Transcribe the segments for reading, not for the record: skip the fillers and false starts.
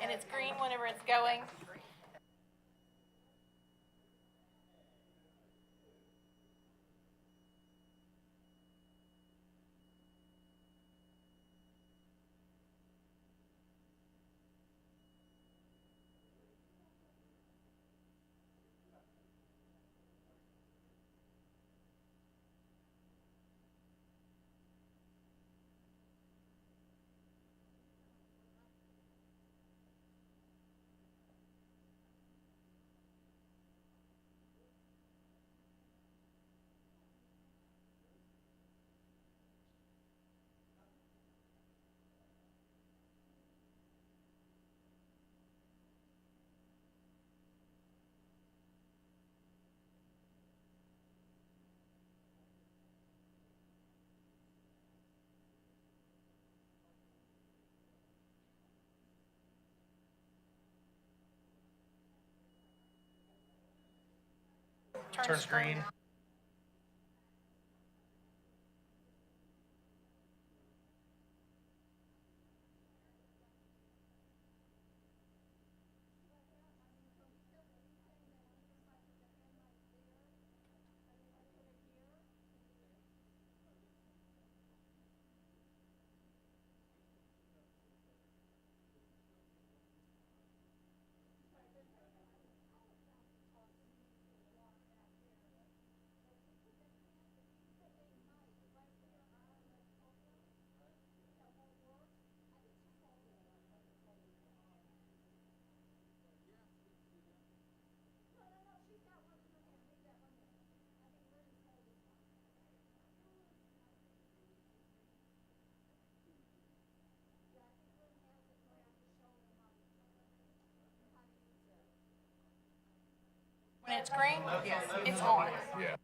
and it's green whenever it's going. Turns green. When it's green, it's on. Yeah.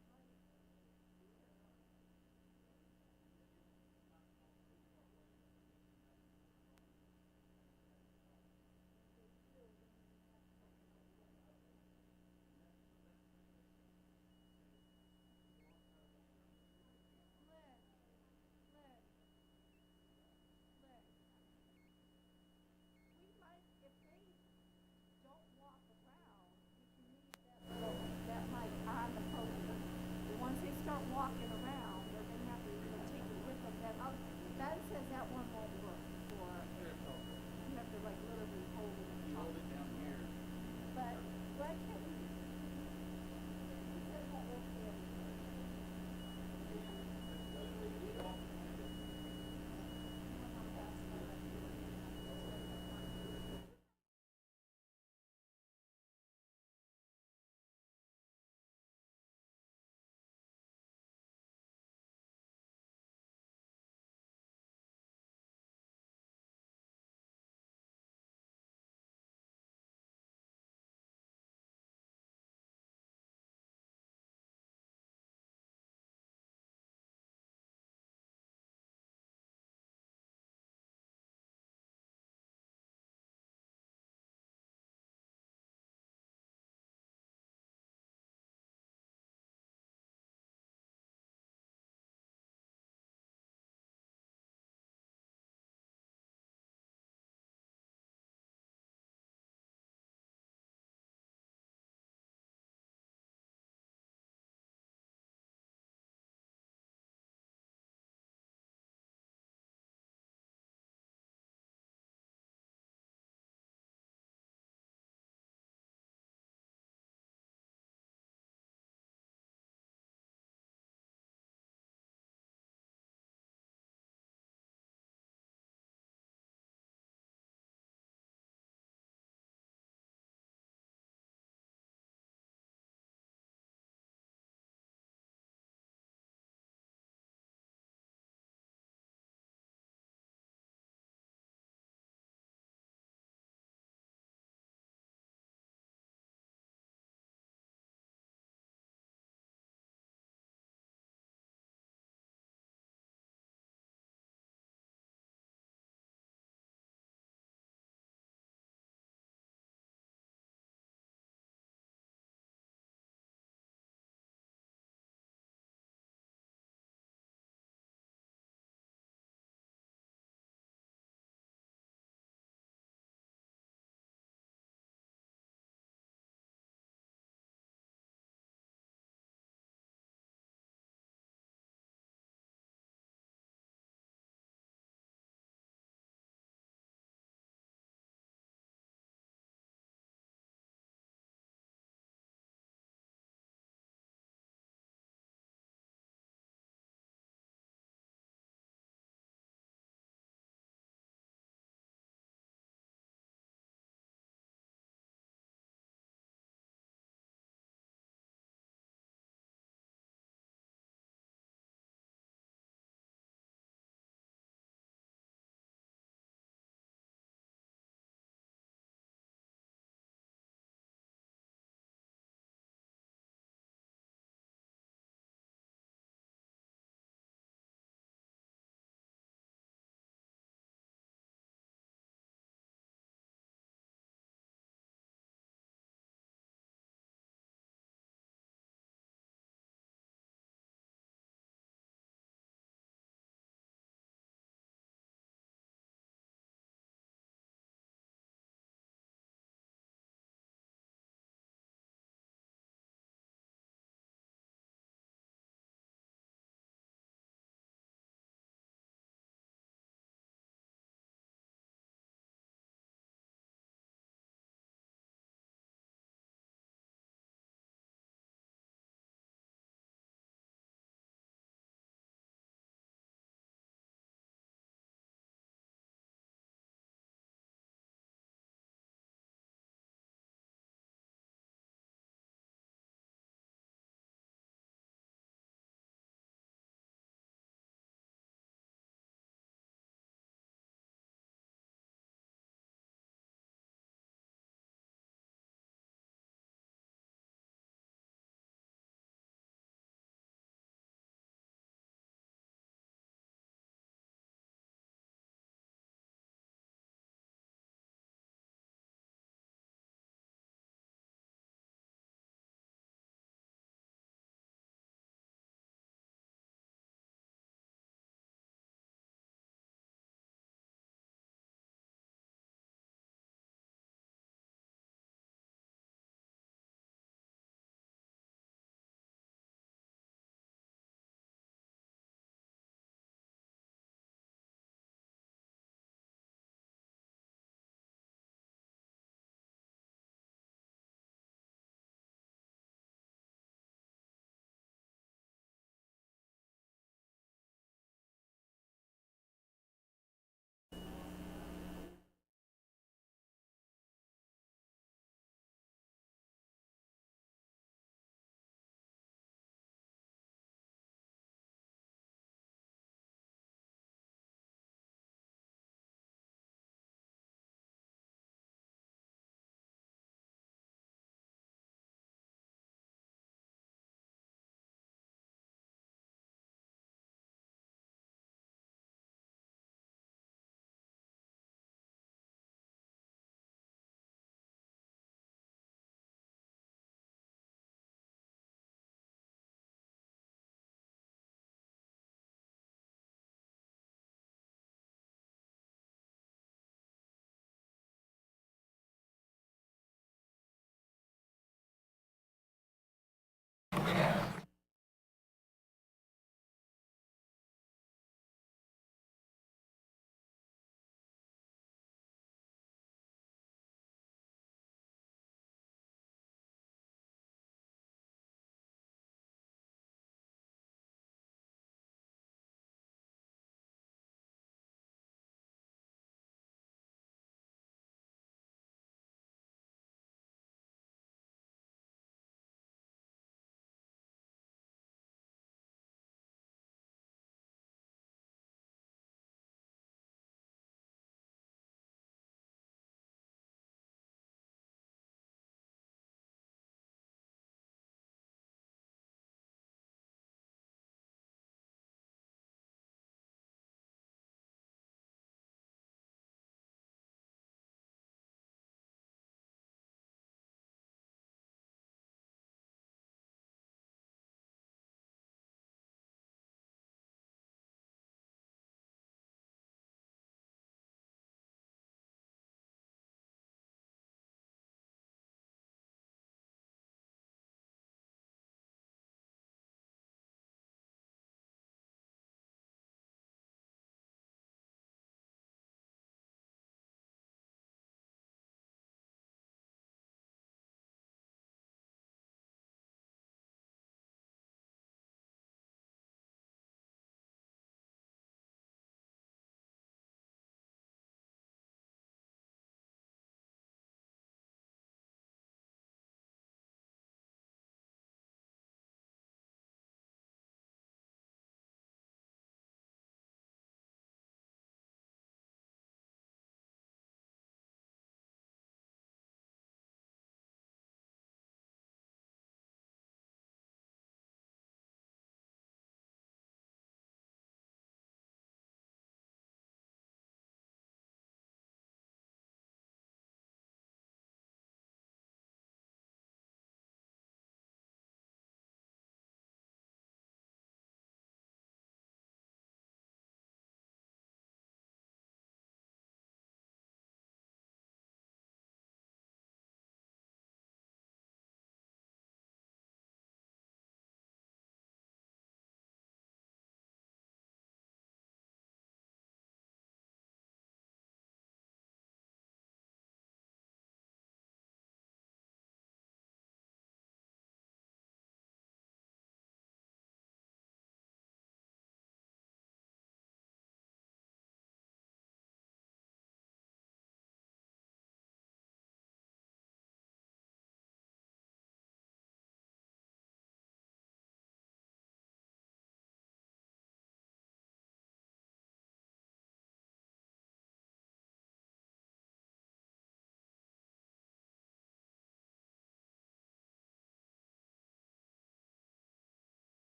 That might on the post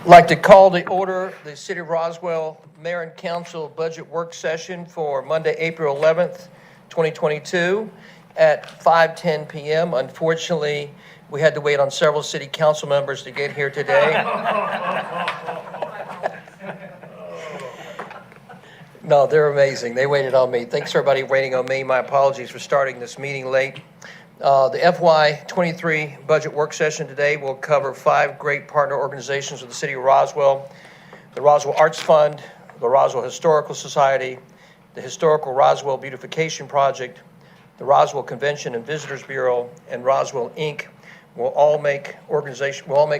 I'd like to call to order the City of Roswell Mayor and Council Budget Work Session for Monday, April 11th, 2022 at 5:10 p.m. Unfortunately, we had to wait on several city council members to get here today. No, they're amazing. They waited on me. Thanks for everybody waiting on me. My apologies for starting this meeting late. The FY23 budget work session today will cover 5 great partner organizations of the City of Roswell: the Roswell Arts Fund, the Roswell Historical Society, the Historical Roswell Beautification Project, the Roswell Convention and Visitors Bureau, and Roswell Inc. will all make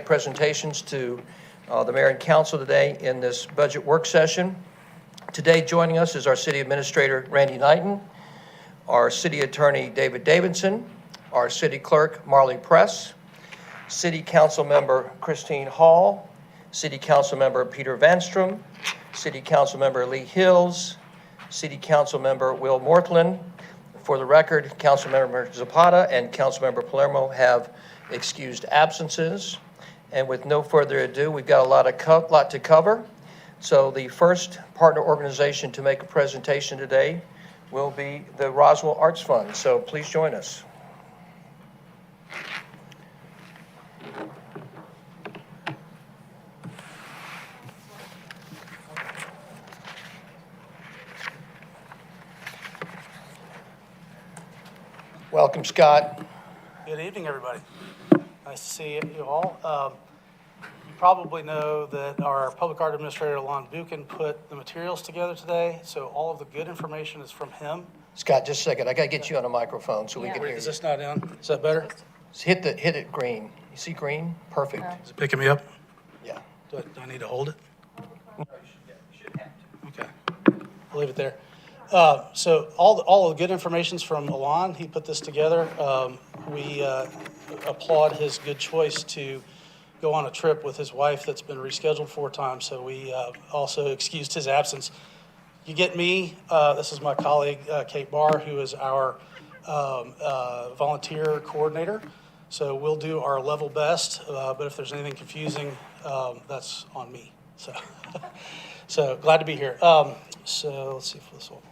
presentations to the Mayor and Council today in this budget work session. Today joining us is our City Administrator, Randy Knighton, our City Attorney, David Davidson, our City Clerk, Marley Press, City Council Member Christine Hall, City Council Member Peter Vanstrom, City Council Member Lee Hills, City Council Member Will Mortland. For the record, Council Member Zapata and Council Member Palermo have excused absences. And with no further ado, we've got a lot to cover. So the first partner organization to make a presentation today will be the Roswell Arts Fund. So please join us. Welcome, Scott. Good evening, everybody. Nice to see you all. You probably know that our Public Art Administrator, Lon Buchan, put the materials together today, so all of the good information is from him. Scott, just a second. I got to get you on a microphone so we can hear Is you. this not in? Is that better? Hit it green. You see green? Perfect. Is it picking me up? Yeah. Do I need to hold it? Okay. I'll leave it there. So all the good information's from Alon. He put this together. We applaud his good choice to go on a trip with his wife that's been rescheduled 4 times, so we also excused his absence. You get me. This is my colleague, Kate Barr, who is our volunteer coordinator. So we'll do our level best, but if there's anything confusing, that's on me. So glad to be here. So let's see if this will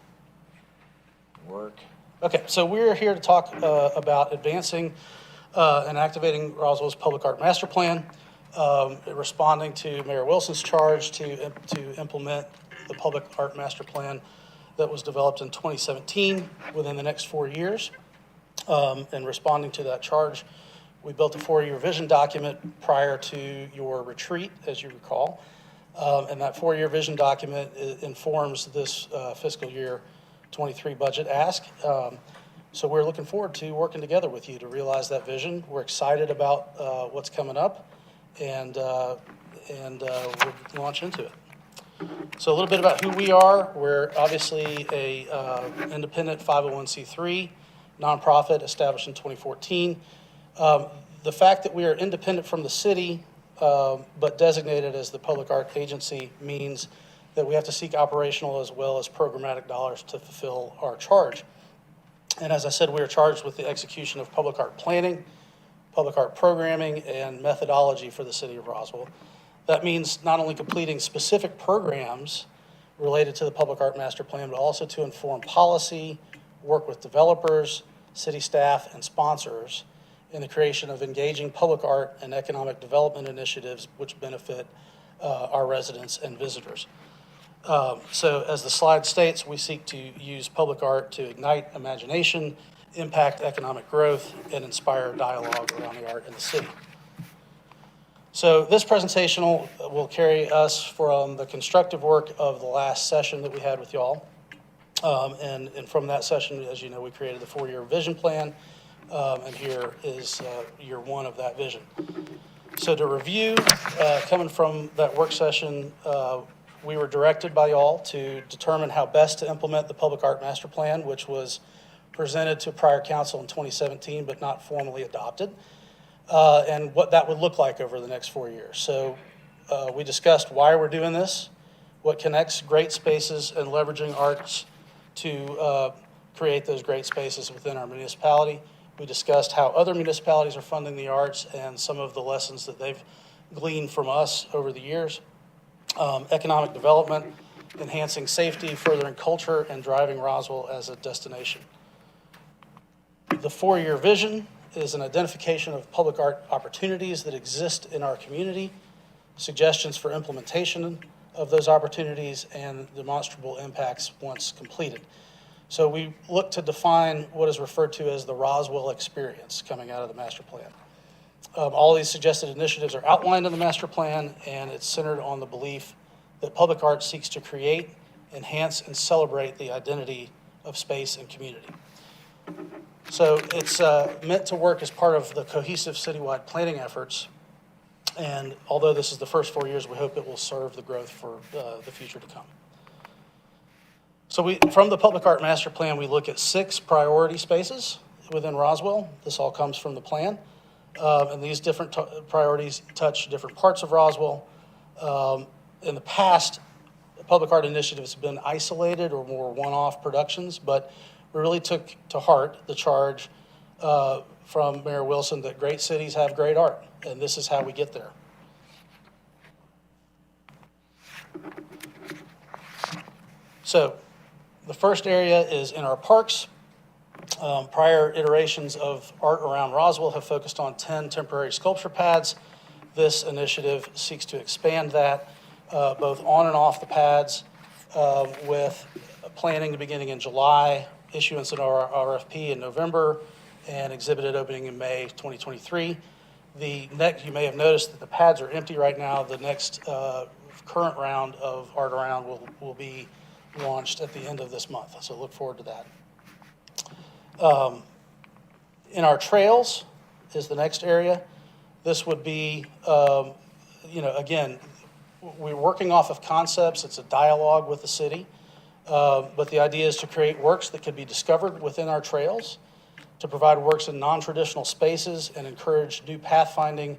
work. Okay, so we're here to talk about advancing and activating Roswell's Public Art Master Plan, responding to Mayor Wilson's charge to implement the Public Art Master Plan that was developed in 2017 within the next 4 years. And responding to that charge, we built a 4-year vision document prior to your retreat, as you recall. And that 4-year vision document informs this fiscal year 23 budget ask. So we're looking forward to working together with you to realize that vision. We're excited about what's coming up, and we'll launch into it. So a little bit about who we are. We're obviously a independent 501c3 nonprofit established in 2014. The fact that we are independent from the city but designated as the public art agency means that we have to seek operational as well as programmatic dollars to fulfill our charge. And as I said, we are charged with the execution of public art planning, public art programming, and methodology for the City of Roswell. That means not only completing specific programs related to the Public Art Master Plan, but also to inform policy, work with developers, city staff, and sponsors in the creation of engaging public art and economic development initiatives which benefit our residents and visitors. So as the slide states, we seek to use public art to ignite imagination, impact economic growth, and inspire dialogue around the art in the city. So this presentation will carry us from the constructive work of the last session that we had with y'all. And from that session, as you know, we created the 4-year vision plan, and here is year 1 of that vision. So to review, coming from that work session, we were directed by y'all to determine how best to implement the Public Art Master Plan, which was presented to prior council in 2017, but not formally adopted, and what that would look like over the next 4 years. So we discussed why we're doing this, what connects great spaces and leveraging arts to create those great spaces within our municipality. We discussed how other municipalities are funding the arts and some of the lessons that they've gleaned from us over the years. Economic development, enhancing safety, furthering culture, and driving Roswell as a destination. The 4-year vision is an identification of public art opportunities that exist in our community, suggestions for implementation of those opportunities, and demonstrable impacts once completed. So we look to define what is referred to as the Roswell Experience coming out of the master plan. All these suggested initiatives are outlined in the master plan, and it's centered on the belief that public art seeks to create, enhance, and celebrate the identity of space and community. So it's meant to work as part of the cohesive citywide planning efforts. And although this is the first 4 years, we hope it will serve the growth for the future to come. So from the Public Art Master Plan, we look at 6 priority spaces within Roswell. This all comes from the plan. And these different priorities touch different parts of Roswell. In the past, public art initiatives have been isolated or more one-off productions, but we really took to heart the charge from Mayor Wilson that great cities have great art, and this is how we get there. So the first area is in our parks. Prior iterations of Art Around Roswell have focused on 10 temporary sculpture pads. This initiative seeks to expand that both on and off the pads with planning beginning in July, issuance of our RFP in November, and exhibited opening in May 2023. You may have noticed that the pads are empty right now. The next current round of Art Around will be launched at the end of this month, so look forward to that. In our trails is the next area. This would be, again, we're working off of concepts. It's a dialogue with the city. But the idea is to create works that could be discovered within our trails, to provide works in non-traditional spaces and encourage new pathfinding,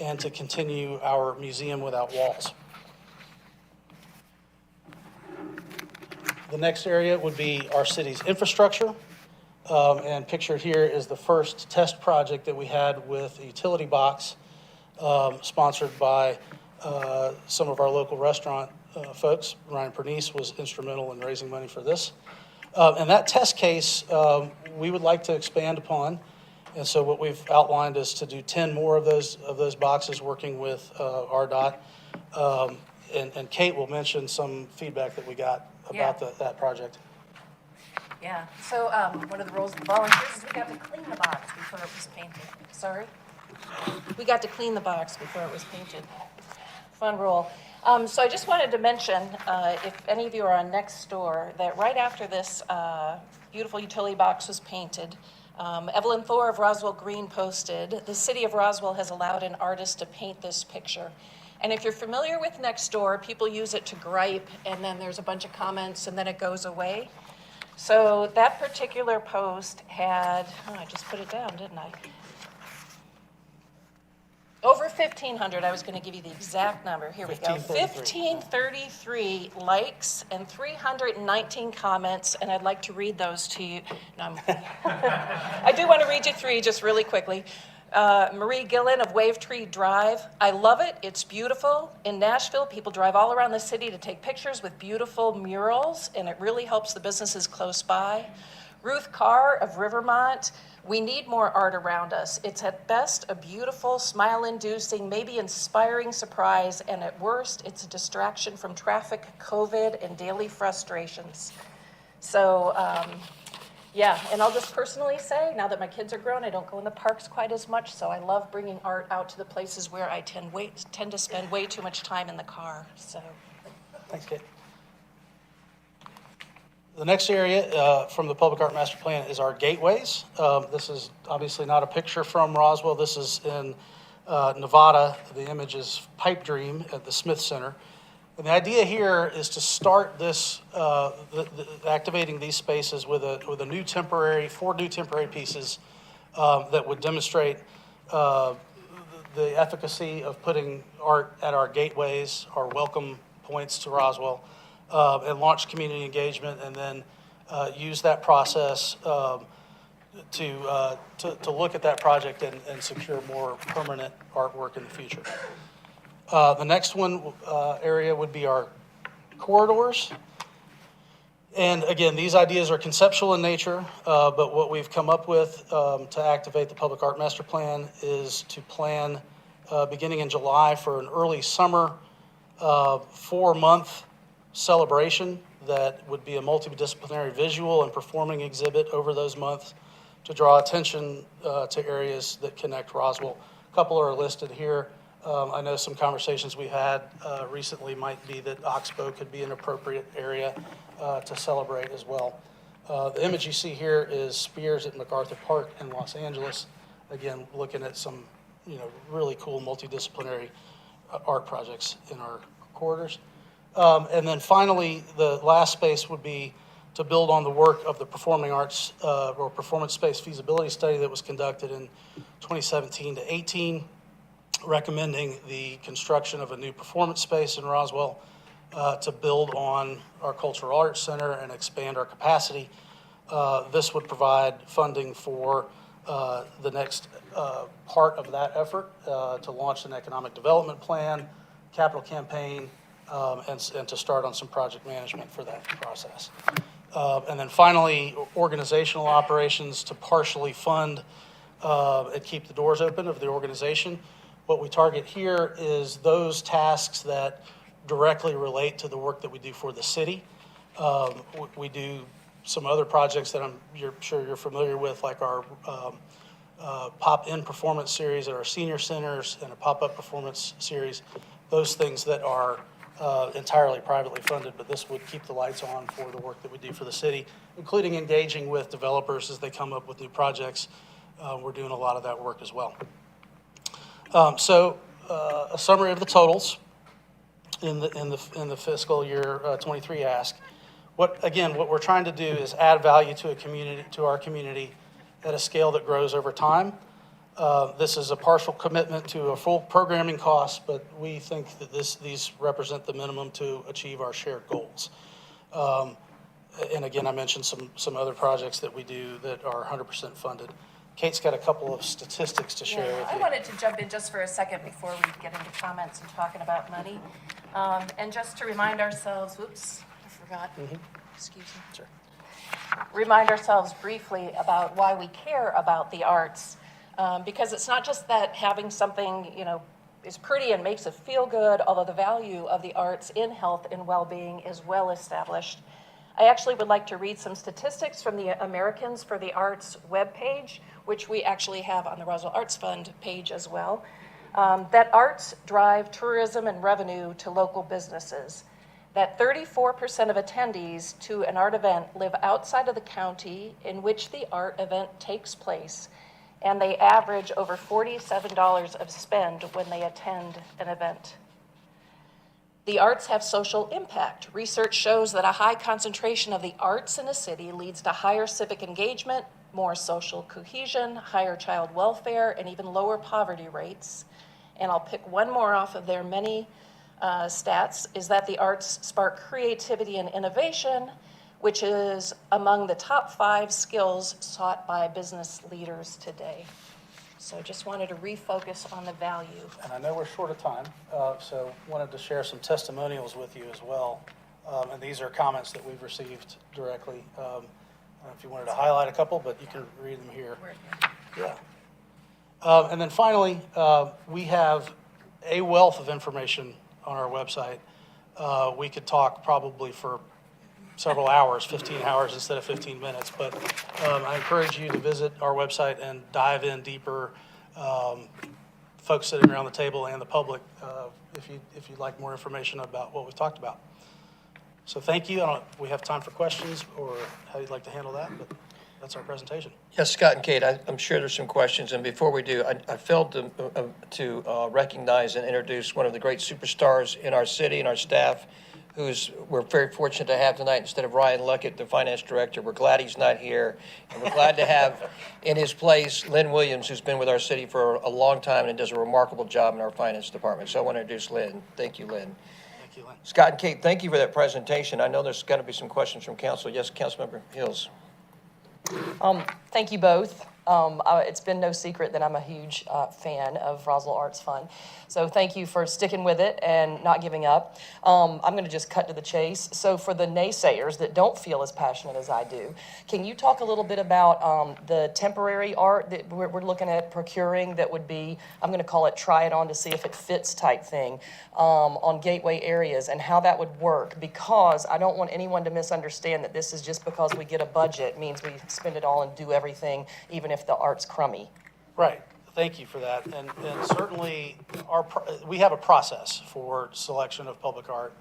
and to continue our museum without walls. The next area would be our city's infrastructure. And pictured here is the first test project that we had with a utility box, sponsored by some of our local restaurant folks. Ryan Pernice was instrumental in raising money for this. And that test case, we would like to expand upon. And so what we've outlined is to do 10 more of those boxes, working with RDOT. And Kate will mention some feedback that we got about that project. Yeah, so one of the roles of the volunteers is we got to clean the box before it was painted. Sorry? We got to clean the box before it was painted. Fun role. So I just wanted to mention, if any of you are on Nextdoor, that right after this beautiful utility box was painted, Evelyn Thor of Roswell Green posted, "The city of Roswell has allowed an artist to paint this picture." And if you're familiar with Nextdoor, people use it to gripe, and then there's a bunch of comments, and then it goes away. So that particular post had, I just put it down, didn't I? Over 1,500, I was going to give you the exact number. Here we go. 1,533 likes and 319 comments, and I'd like to read those to you. No, I do want to read you 3 just really quickly. Marie Gillen of Wave Tree Drive. "I love it. It's beautiful. In Nashville, people drive all around the city to take pictures with beautiful murals, and it really helps the businesses close by." Ruth Carr of Rivermont. "We need more art around us. It's at best a beautiful, smile-inducing, maybe inspiring surprise, and at worst, it's a distraction from traffic, COVID, and daily frustrations." So, yeah, and I'll just personally say, now that my kids are grown, I don't go in the parks quite as much, so I love bringing art out to the places where I tend to spend way too much time in the car, so. Thanks, Kate. The next area from the Public Art Master Plan is our gateways. This is obviously not a picture from Roswell. This is in Nevada. The image is Pipe Dream at the Smith Center. And the idea here is to start this, activating these spaces with a new temporary, 4 new temporary pieces that would demonstrate the efficacy of putting art at our gateways, our welcome points to Roswell, and launch community engagement, and then use that process to look at that project and secure more permanent artwork in the future. The next one area would be our corridors. And again, these ideas are conceptual in nature, but what we've come up with to activate the Public Art Master Plan is to plan, beginning in July, for an early summer 4-month celebration that would be a multidisciplinary visual and performing exhibit over those months to draw attention to areas that connect Roswell. A couple are listed here. I know some conversations we had recently might be that Oxbow could be an appropriate area to celebrate as well. The image you see here is Spears at MacArthur Park in Los Angeles. Again, looking at some, really cool multidisciplinary art projects in our corridors. And then finally, the last space would be to build on the work of the performing arts or performance space feasibility study that was conducted in 2017 to 18, recommending the construction of a new performance space in Roswell to build on our Cultural Arts Center and expand our capacity. This would provide funding for the next part of that effort to launch an economic development plan, capital campaign, and to start on some project management for that process. And then finally, organizational operations to partially fund and keep the doors open of the organization. What we target here is those tasks that directly relate to the work that we do for the city. We do some other projects that you're sure you're familiar with, like our pop-in performance series at our senior centers and a pop-up performance series, those things that are entirely privately funded, but this would keep the lights on for the work that we do for the city, including engaging with developers as they come up with new projects. We're doing a lot of that work as well. So a summary of the totals in the fiscal year 23 ask. What we're trying to do is add value to our community at a scale that grows over time. This is a partial commitment to a full programming cost, but we think that these represent the minimum to achieve our shared goals. And again, I mentioned some other projects that we do that are 100% funded. Kate's got a couple of statistics to share with you. I wanted to jump in just for a second before we get into comments and talking about money. And just to remind ourselves, I forgot. Excuse me. Sure. Remind ourselves briefly about why we care about the arts. Because it's not just that having something, is pretty and makes it feel good, although the value of the arts in health and well-being is well established. I actually would like to read some statistics from the Americans for the Arts webpage, which we actually have on the Roswell Arts Fund page as well, that arts drive tourism and revenue to local businesses, that 34% of attendees to an art event live outside of the county in which the art event takes place, and they average over $47 of spend when they attend an event. The arts have social impact. Research shows that a high concentration of the arts in a city leads to higher civic engagement, more social cohesion, higher child welfare, and even lower poverty rates. And I'll pick one more off of their many stats, is that the arts spark creativity and innovation, which is among the top 5 skills sought by business leaders today. So just wanted to refocus on the value. And I know we're short of time, so wanted to share some testimonials with you as well. And these are comments that we've received directly. I don't know if you wanted to highlight a couple, but you can read them here. Yeah. And then finally, we have a wealth of information on our website. We could talk probably for several hours, 15 hours instead of 15 minutes. But I encourage you to visit our website and dive in deeper. Folks sitting around the table and the public, if you'd like more information about what we've talked about. So thank you. I don't know if we have time for questions or how you'd like to handle that, but that's our presentation. Yes, Scott and Kate, I'm sure there's some questions. And before we do, I failed to recognize and introduce one of the great superstars in our city and our staff, we're very fortunate to have tonight instead of Ryan Luckett, the finance director. We're glad he's not here. And we're glad to have in his place Lynn Williams, who's been with our city for a long time and does a remarkable job in our finance department. So I want to introduce Lynn. Thank you, Lynn. Thank you, Lynn. Scott and Kate, thank you for that presentation. I know there's got to be some questions from council. Yes, Councilmember Hills. Thank you both. It's been no secret that I'm a huge fan of Roswell Arts Fund. So thank you for sticking with it and not giving up. I'm going to just cut to the chase. So for the naysayers that don't feel as passionate as I do, can you talk a little bit about the temporary art that we're looking at procuring that would be, I'm going to call it try it on to see if it fits type thing, on gateway areas and how that would work? Because I don't want anyone to misunderstand that this is just because we get a budget means we spend it all and do everything, even if the art's crummy. Right. Thank you for that. And certainly, we have a process for selection of public art.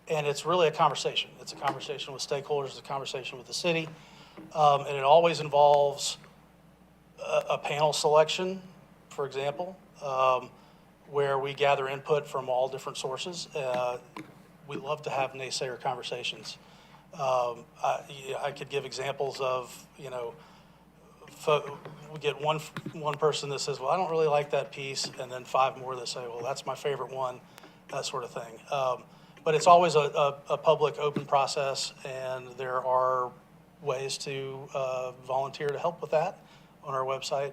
And it's really a conversation. It's a conversation with stakeholders, it's a conversation with the city. And it always involves a panel selection, for example, where we gather input from all different sources. We love to have naysayer conversations. I could give examples of, we get one person that says, well, I don't really like that piece, and then 5 more that say, well, that's my favorite one, that sort of thing. But it's always a public, open process, and there are ways to volunteer to help with that on our website.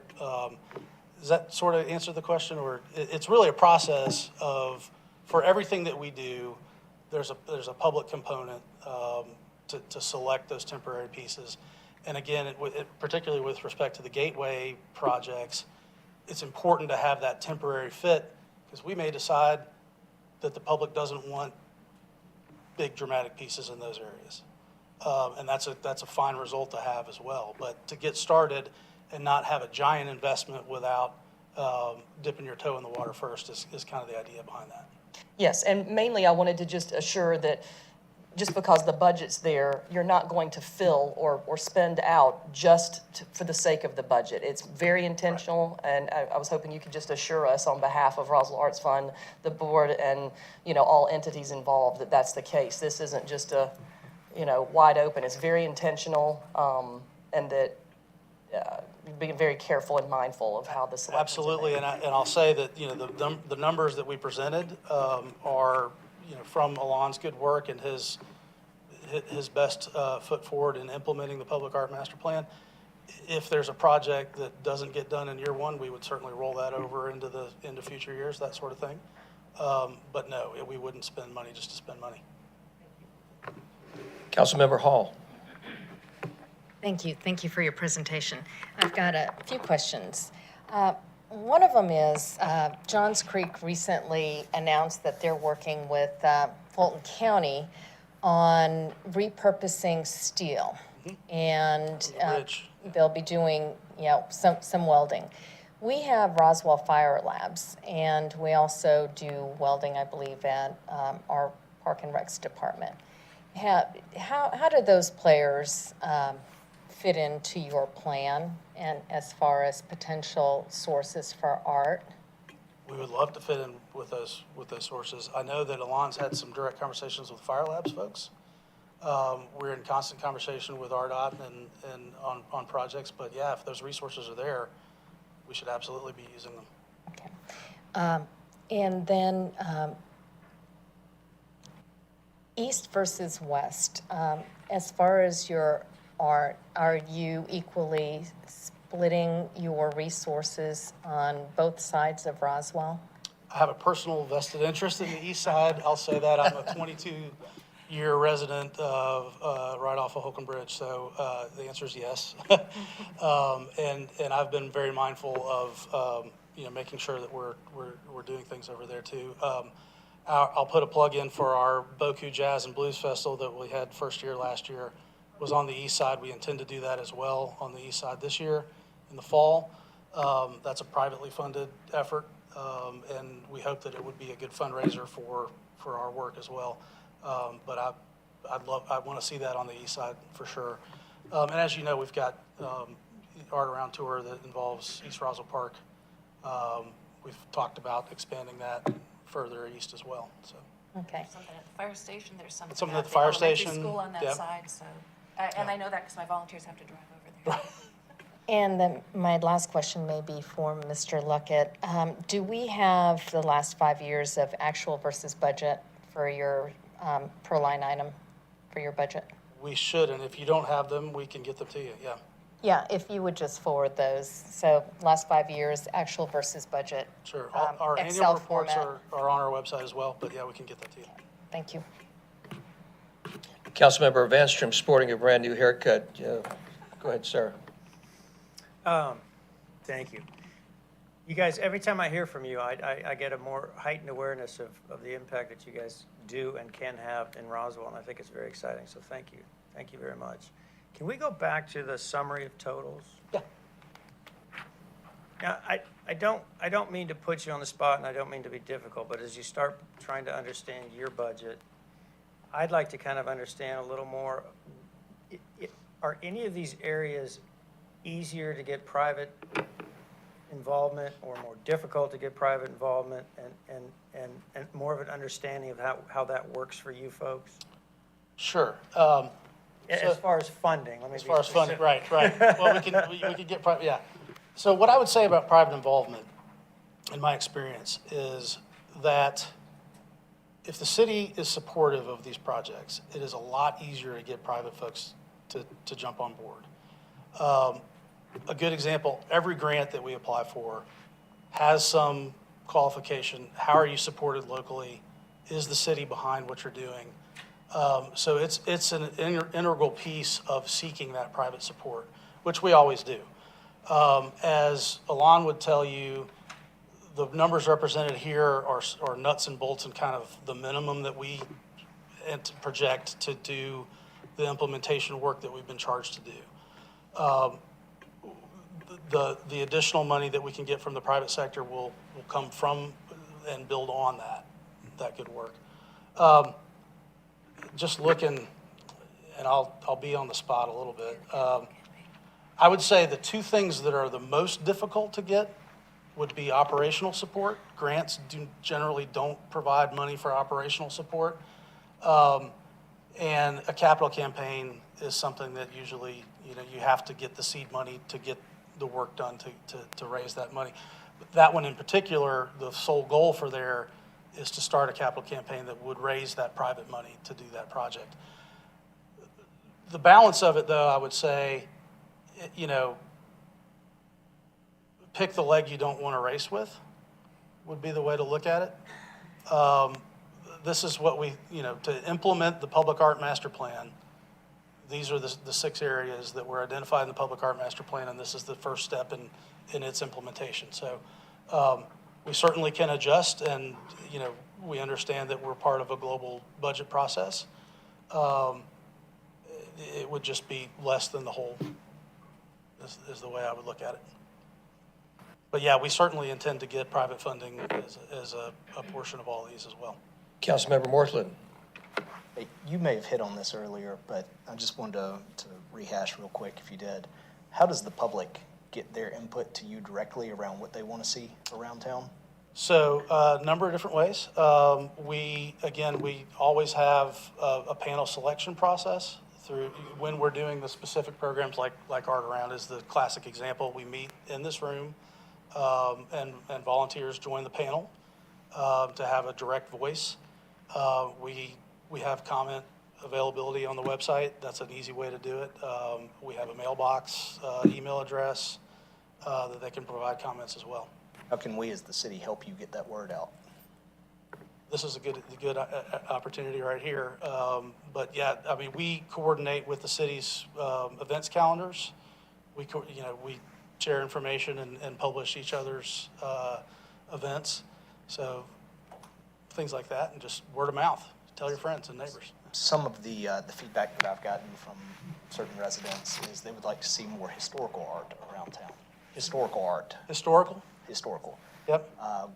Does that sort of answer the question? Or it's really a process of, for everything that we do, there's a public component to select those temporary pieces. And again, particularly with respect to the gateway projects, it's important to have that temporary fit, because we may decide that the public doesn't want big dramatic pieces in those areas. And that's a fine result to have as well. But to get started and not have a giant investment without dipping your toe in the water first is kind of the idea behind that. Yes, and mainly I wanted to just assure that just because the budget's there, you're not going to fill or spend out just for the sake of the budget. It's very intentional, right. And I was hoping you could just assure us on behalf of Roswell Arts Fund, the board, and all entities involved that that's the case. This isn't just a wide open. It's very intentional, and that being very careful and mindful of how the selection. Absolutely, and I'll say that the numbers that we presented are from Alon's good work and his best foot forward in implementing the public art master plan. If there's a project that doesn't get done in year 1, we would certainly roll that over into future years, that sort of thing. But no, we wouldn't spend money just to spend money. Councilmember Hall. Thank you. Thank you for your presentation. I've got a few questions. One of them is, Johns Creek recently announced that they're working with Fulton County on repurposing steel. And they'll be doing, some welding. We have Roswell Fire Labs, and we also do welding, I believe, at our Park and Recs department. How do those players fit into your plan, and as far as potential sources for art? We would love to fit in with those sources. I know that Alon's had some direct conversations with Fire Labs folks. We're in constant conversation with RDOT and on projects, but yeah, if those resources are there, we should absolutely be using them. Okay. And then east versus west, as far as your art, are you equally splitting your resources on both sides of Roswell? I have a personal vested interest in the east side. I'll say that. I'm a 22-year resident of right off of Holcomb Bridge, so the answer is yes. And I've been very mindful of making sure that we're doing things over there too. I'll put a plug in for our Boku Jazz and Blues Festival that we had first year last year. Was on the east side. We intend to do that as well on the east side this year in the fall. That's a privately funded effort, and we hope that it would be a good fundraiser for our work as well. But I want to see that on the east side for sure. And as you know, we've got Art Around Tour that involves East Roswell Park. We've talked about expanding that further east as well. So. Okay. Something at the fire station, there's something Something at at the the fire elementary station, school on that yep. side, so. And I know that because my volunteers have to drive over there. And then my last question may be for Mr. Luckett. Do we have the last 5 years of actual versus budget for your per line item for your budget? We should, and if you don't have them, we can get them to you, yeah. Yeah, if you would just forward those. So last 5 years, actual versus budget. Sure. Our Excel annual reports format. are on our website as well, but yeah, we can get that to you. Thank you. Councilmember Vanstrom sporting a brand-new haircut. Go ahead, sir. Thank you. You guys, every time I hear from you, I get a more heightened awareness of the impact that you guys do and can have in Roswell, and I think it's very exciting, so thank you. Thank you very much. Can we go back to the summary of totals? Yeah. Now, I don't mean to put you on the spot, and I don't mean to be difficult, but as you start trying to understand your budget, I'd like to kind of understand a little more. Are any of these areas easier to get private involvement or more difficult to get private involvement, and more of an understanding of how that works for you folks? Sure. As far as funding, let me As be far as funding, specific. right. Well, we can get private, yeah. So what I would say about private involvement, in my experience, is that if the city is supportive of these projects, it is a lot easier to get private folks to jump on board. A good example, every grant that we apply for has some qualification. How are you supported locally? Is the city behind what you're doing? So it's an integral piece of seeking that private support, which we always do. As Alon would tell you, the numbers represented here are nuts and bolts and kind of the minimum that we project to do the implementation work that we've been charged to do. The additional money that we can get from the private sector will come from and build on that good work. Just looking, and I'll be on the spot a little bit. I would say the two things that are the most difficult to get would be operational support. Grants generally don't provide money for operational support. And a capital campaign is something that usually, you have to get the seed money to get the work done to raise that money. But that one in particular, the sole goal for there is to start a capital campaign that would raise that private money to do that project. The balance of it, though, I would say, pick the leg you don't want to race with would be the way to look at it. This is what to implement the public art master plan, these are the 6 areas that were identified in the public art master plan, and this is the first step in its implementation. So we certainly can adjust, and we understand that we're part of a global budget process. It would just be less than the whole, is the way I would look at it. But yeah, we certainly intend to get private funding as a portion of all these as well. Councilmember Morthland. Hey, you may have hit on this earlier, but I just wanted to rehash real quick if you did. How does the public get their input to you directly around what they want to see around town? So a number of different ways. We always have a panel selection process through when we're doing the specific programs like Art Around is the classic example. We meet in this room and volunteers join the panel to have a direct voice. We have comment availability on the website. That's an easy way to do it. We have a mailbox, email address that they can provide comments as well. How can we as the city help you get that word out? This is a good opportunity right here. But yeah, I mean, we coordinate with the city's events calendars. We share information and publish each other's events. So things like that, and just word of mouth. Tell your friends and neighbors. Some of the feedback that I've gotten from certain residents is they would like to see more historical art around town. Historical art. Historical? Historical. Yep.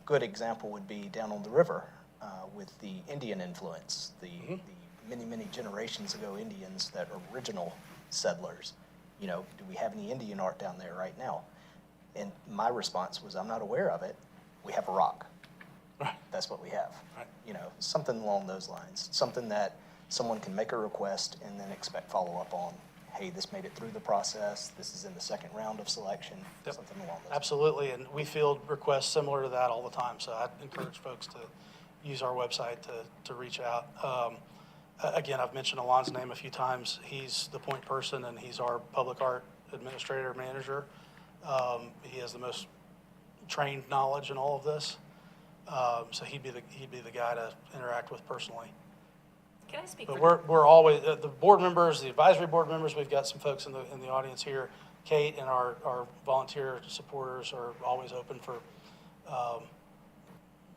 Good example would be down on the river with the Indian influence, the many generations ago Indians that are original settlers. Do we have any Indian art down there right now? And my response was, I'm not aware of it. We have a rock. Right. That's what we have. Right. Something along those lines. Something that someone can make a request and then expect follow-up on. Hey, this made it through the process. This is in the second round of selection. Yep. Something along those Absolutely, and we field requests similar to that all the time. So I encourage folks to use our website to reach out. Again, I've mentioned Alon's name a few times. He's the point person, and he's our public art administrator, manager. He has the most trained knowledge in all of this. So he'd be the guy to interact with personally. Can I speak But for, we're always, the board members, the advisory board members, we've got some folks in the audience here. Kate and our volunteer supporters are always open for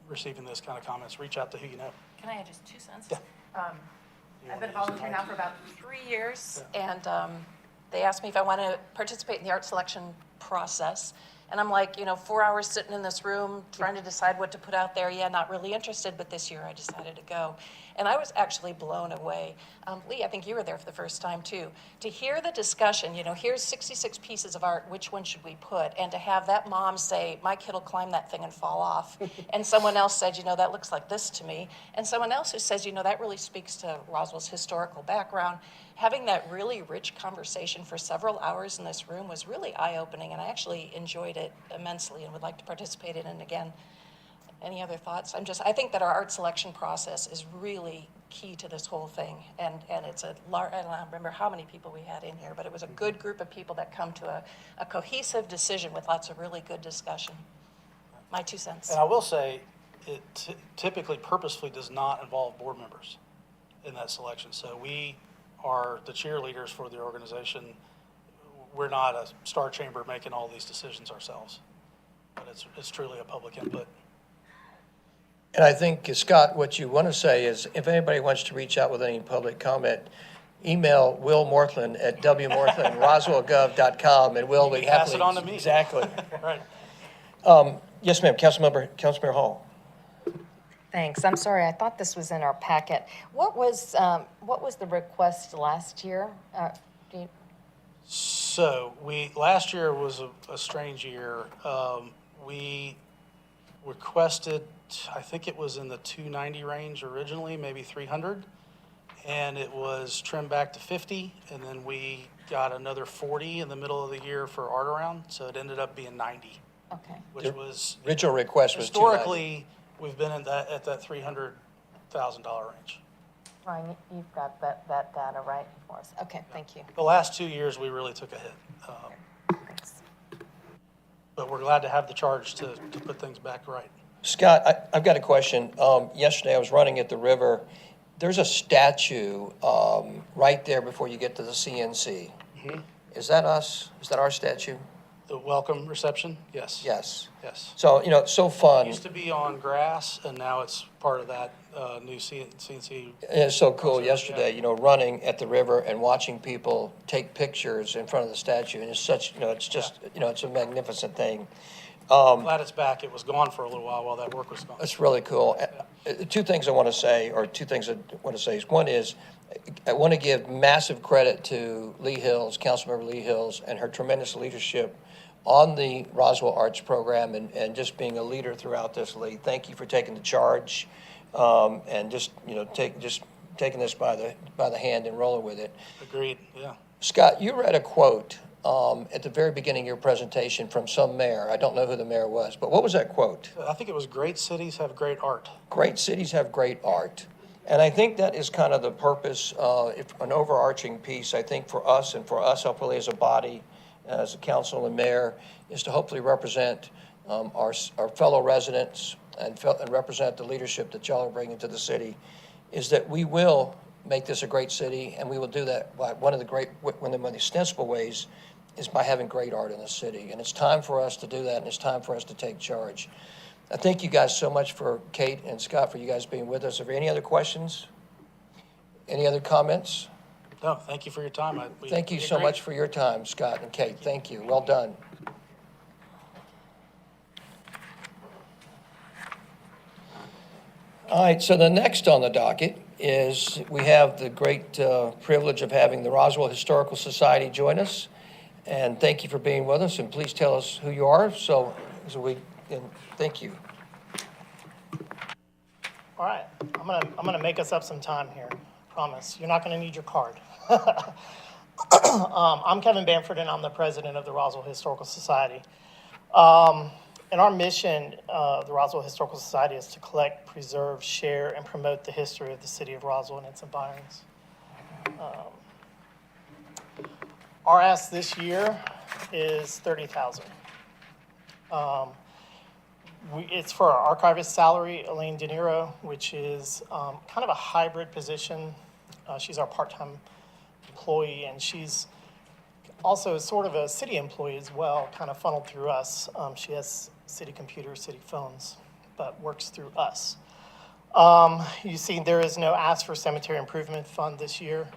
receiving those kind of comments. Reach out to who you know. can I add just 2 cents? Yeah. I've been a volunteer now for about 3 years, and they asked me if I want to participate in the art selection process. And I'm like, 4 hours sitting in this room trying to decide what to put out there. Yeah, not really interested, but this year I decided to go. And I was actually blown away. Lee, I think you were there for the first time too. To hear the discussion, here's 66 pieces of art, which one should we put? And to have that mom say, my kid will climb that thing and fall off. And someone else said, that looks like this to me. And someone else who says, that really speaks to Roswell's historical background. Having that really rich conversation for several hours in this room was really eye-opening, and I actually enjoyed it immensely and would like to participate in it again. Any other thoughts? I think that our art selection process is really key to this whole thing, and it's I don't remember how many people we had in here, but it was a good group of people that come to a cohesive decision with lots of really good discussion. My 2 cents. And I will say, it typically purposefully does not involve board members in that selection. So we are the cheerleaders for the organization. We're not a star chamber making all these decisions ourselves, but it's truly a public input. And I think, Scott, what you want to say is, if anybody wants to reach out with any public comment, email Will Morthland at wmorthland@roswellgov.com, and Will will You can pass happily. it on to me. Exactly. Right. Yes, ma'am. Councilmember Hall. Thanks. I'm sorry, I thought this was in our packet. What was the request last year? So last year was a strange year. We requested, I think it was in the 290 range originally, maybe 300. And it was trimmed back to 50. And then we got another 40 in the middle of the year for art around. So it ended up being 90, Okay. which was Original request was 290. historically, we've been at that $300,000 range. Ryan, you've got that data right for us. Okay, thank you. The last 2 years, we really took a hit. Thanks. But we're glad to have the charge to put things back right. Scott, I've got a question. Yesterday, I was running at the river. There's a statue right there before you get to the CNC. Mm-hmm. Is that us? Is that our statue? The welcome reception, yes. Yes. Yes. So, it's so fun. It used to be on grass, and now it's part of that new CNC. And it's so cool Yeah. yesterday, running at the river and watching people take pictures in front of the statue. And it's such, it's just, it's a magnificent thing. Glad it's back. It was gone for a little while that work was gone. It's really cool. Two things I want to say is, one is, I want to give massive credit to Lee Hills, Councilmember Lee Hills, and her tremendous leadership on the Roswell Arts Program and just being a leader throughout this, Lee. Thank you for taking the charge and just taking this by the hand and rolling with it. Agreed, yeah. Scott, you read a quote at the very beginning of your presentation from some mayor. I don't know who the mayor was, but what was that quote? I think it was great cities have great art. Great cities have great art. And I think that is kind of the purpose, an overarching piece, I think, for us hopefully as a body, as a council and mayor, is to hopefully represent our fellow residents and represent the leadership that y'all are bringing to the city, is that we will make this a great city, and we will do that by one of the ostensible ways is by having great art in the city. And it's time for us to do that, and it's time for us to take charge. I thank you guys so much for Kate and Scott for you guys being with us. Are there any other questions? Any other comments? No, thank you for your time. Thank you so much for your time, Scott and Kate. Thank you. Well done. All right, so the next on the docket is we have the great privilege of having the Roswell Historical Society join us. And thank you for being with us, and please tell us who you are so thank you. All right, I'm gonna make us up some time here. Promise. You're not gonna need your card. I'm Kevin Bamford, and I'm the president of the Roswell Historical Society. And our mission, the Roswell Historical Society, is to collect, preserve, share, and promote the history of the city of Roswell and its environs. Our ask this year is $30,000. It's for our archivist salary, Elaine De Niro, which is kind of a hybrid position. She's our part-time employee, and she's also sort of a city employee as well, kind of funneled through us. She has city computers, city phones, but works through us. You see, there is no ask for cemetery improvement fund this year.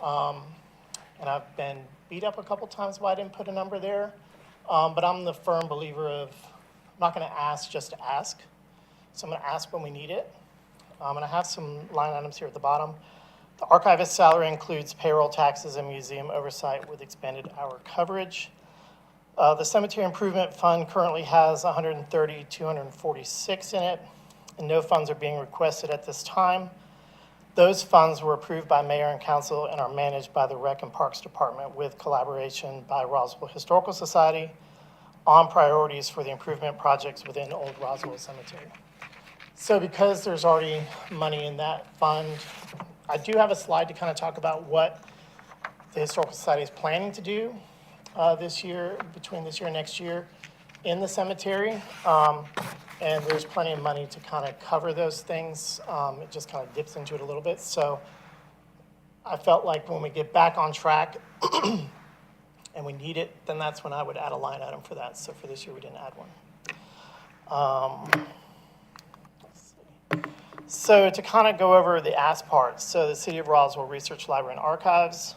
And I've been beat up a couple times why I didn't put a number there. But I'm the firm believer of, I'm not gonna ask just to ask. So I'm gonna ask when we need it. And I have some line items here at the bottom. The archivist salary includes payroll, taxes, and museum oversight with expanded hour coverage. The cemetery improvement fund currently has 246 in it, and no funds are being requested at this time. Those funds were approved by mayor and council and are managed by the Rec and Parks Department with collaboration by Roswell Historical Society on priorities for the improvement projects within Old Roswell Cemetery. So because there's already money in that fund, I do have a slide to kind of talk about what the Historical Society is planning to do this year, between this year and next year in the cemetery. And there's plenty of money to kind of cover those things. It just kind of dips into it a little bit. So I felt like when we get back on track and we need it, then that's when I would add a line item for that. So for this year, we didn't add one. Let's see. So to kind of go over the ask parts, so the City of Roswell Research Library and Archives,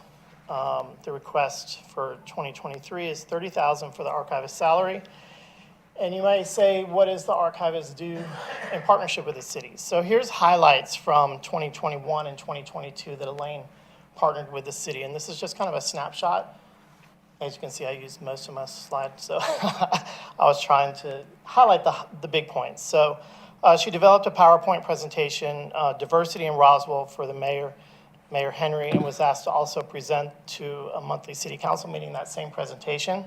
the request for 2023 is $30,000 for the archivist salary. And you might say, what does the archivist do in partnership with the city? So here's highlights from 2021 and 2022 that Elaine partnered with the city. And this is just kind of a snapshot. As you can see, I used most of my slides, so I was trying to highlight the big points. So she developed a PowerPoint presentation, Diversity in Roswell, for the mayor, Mayor Henry, and was asked to also present to a monthly city council meeting that same presentation.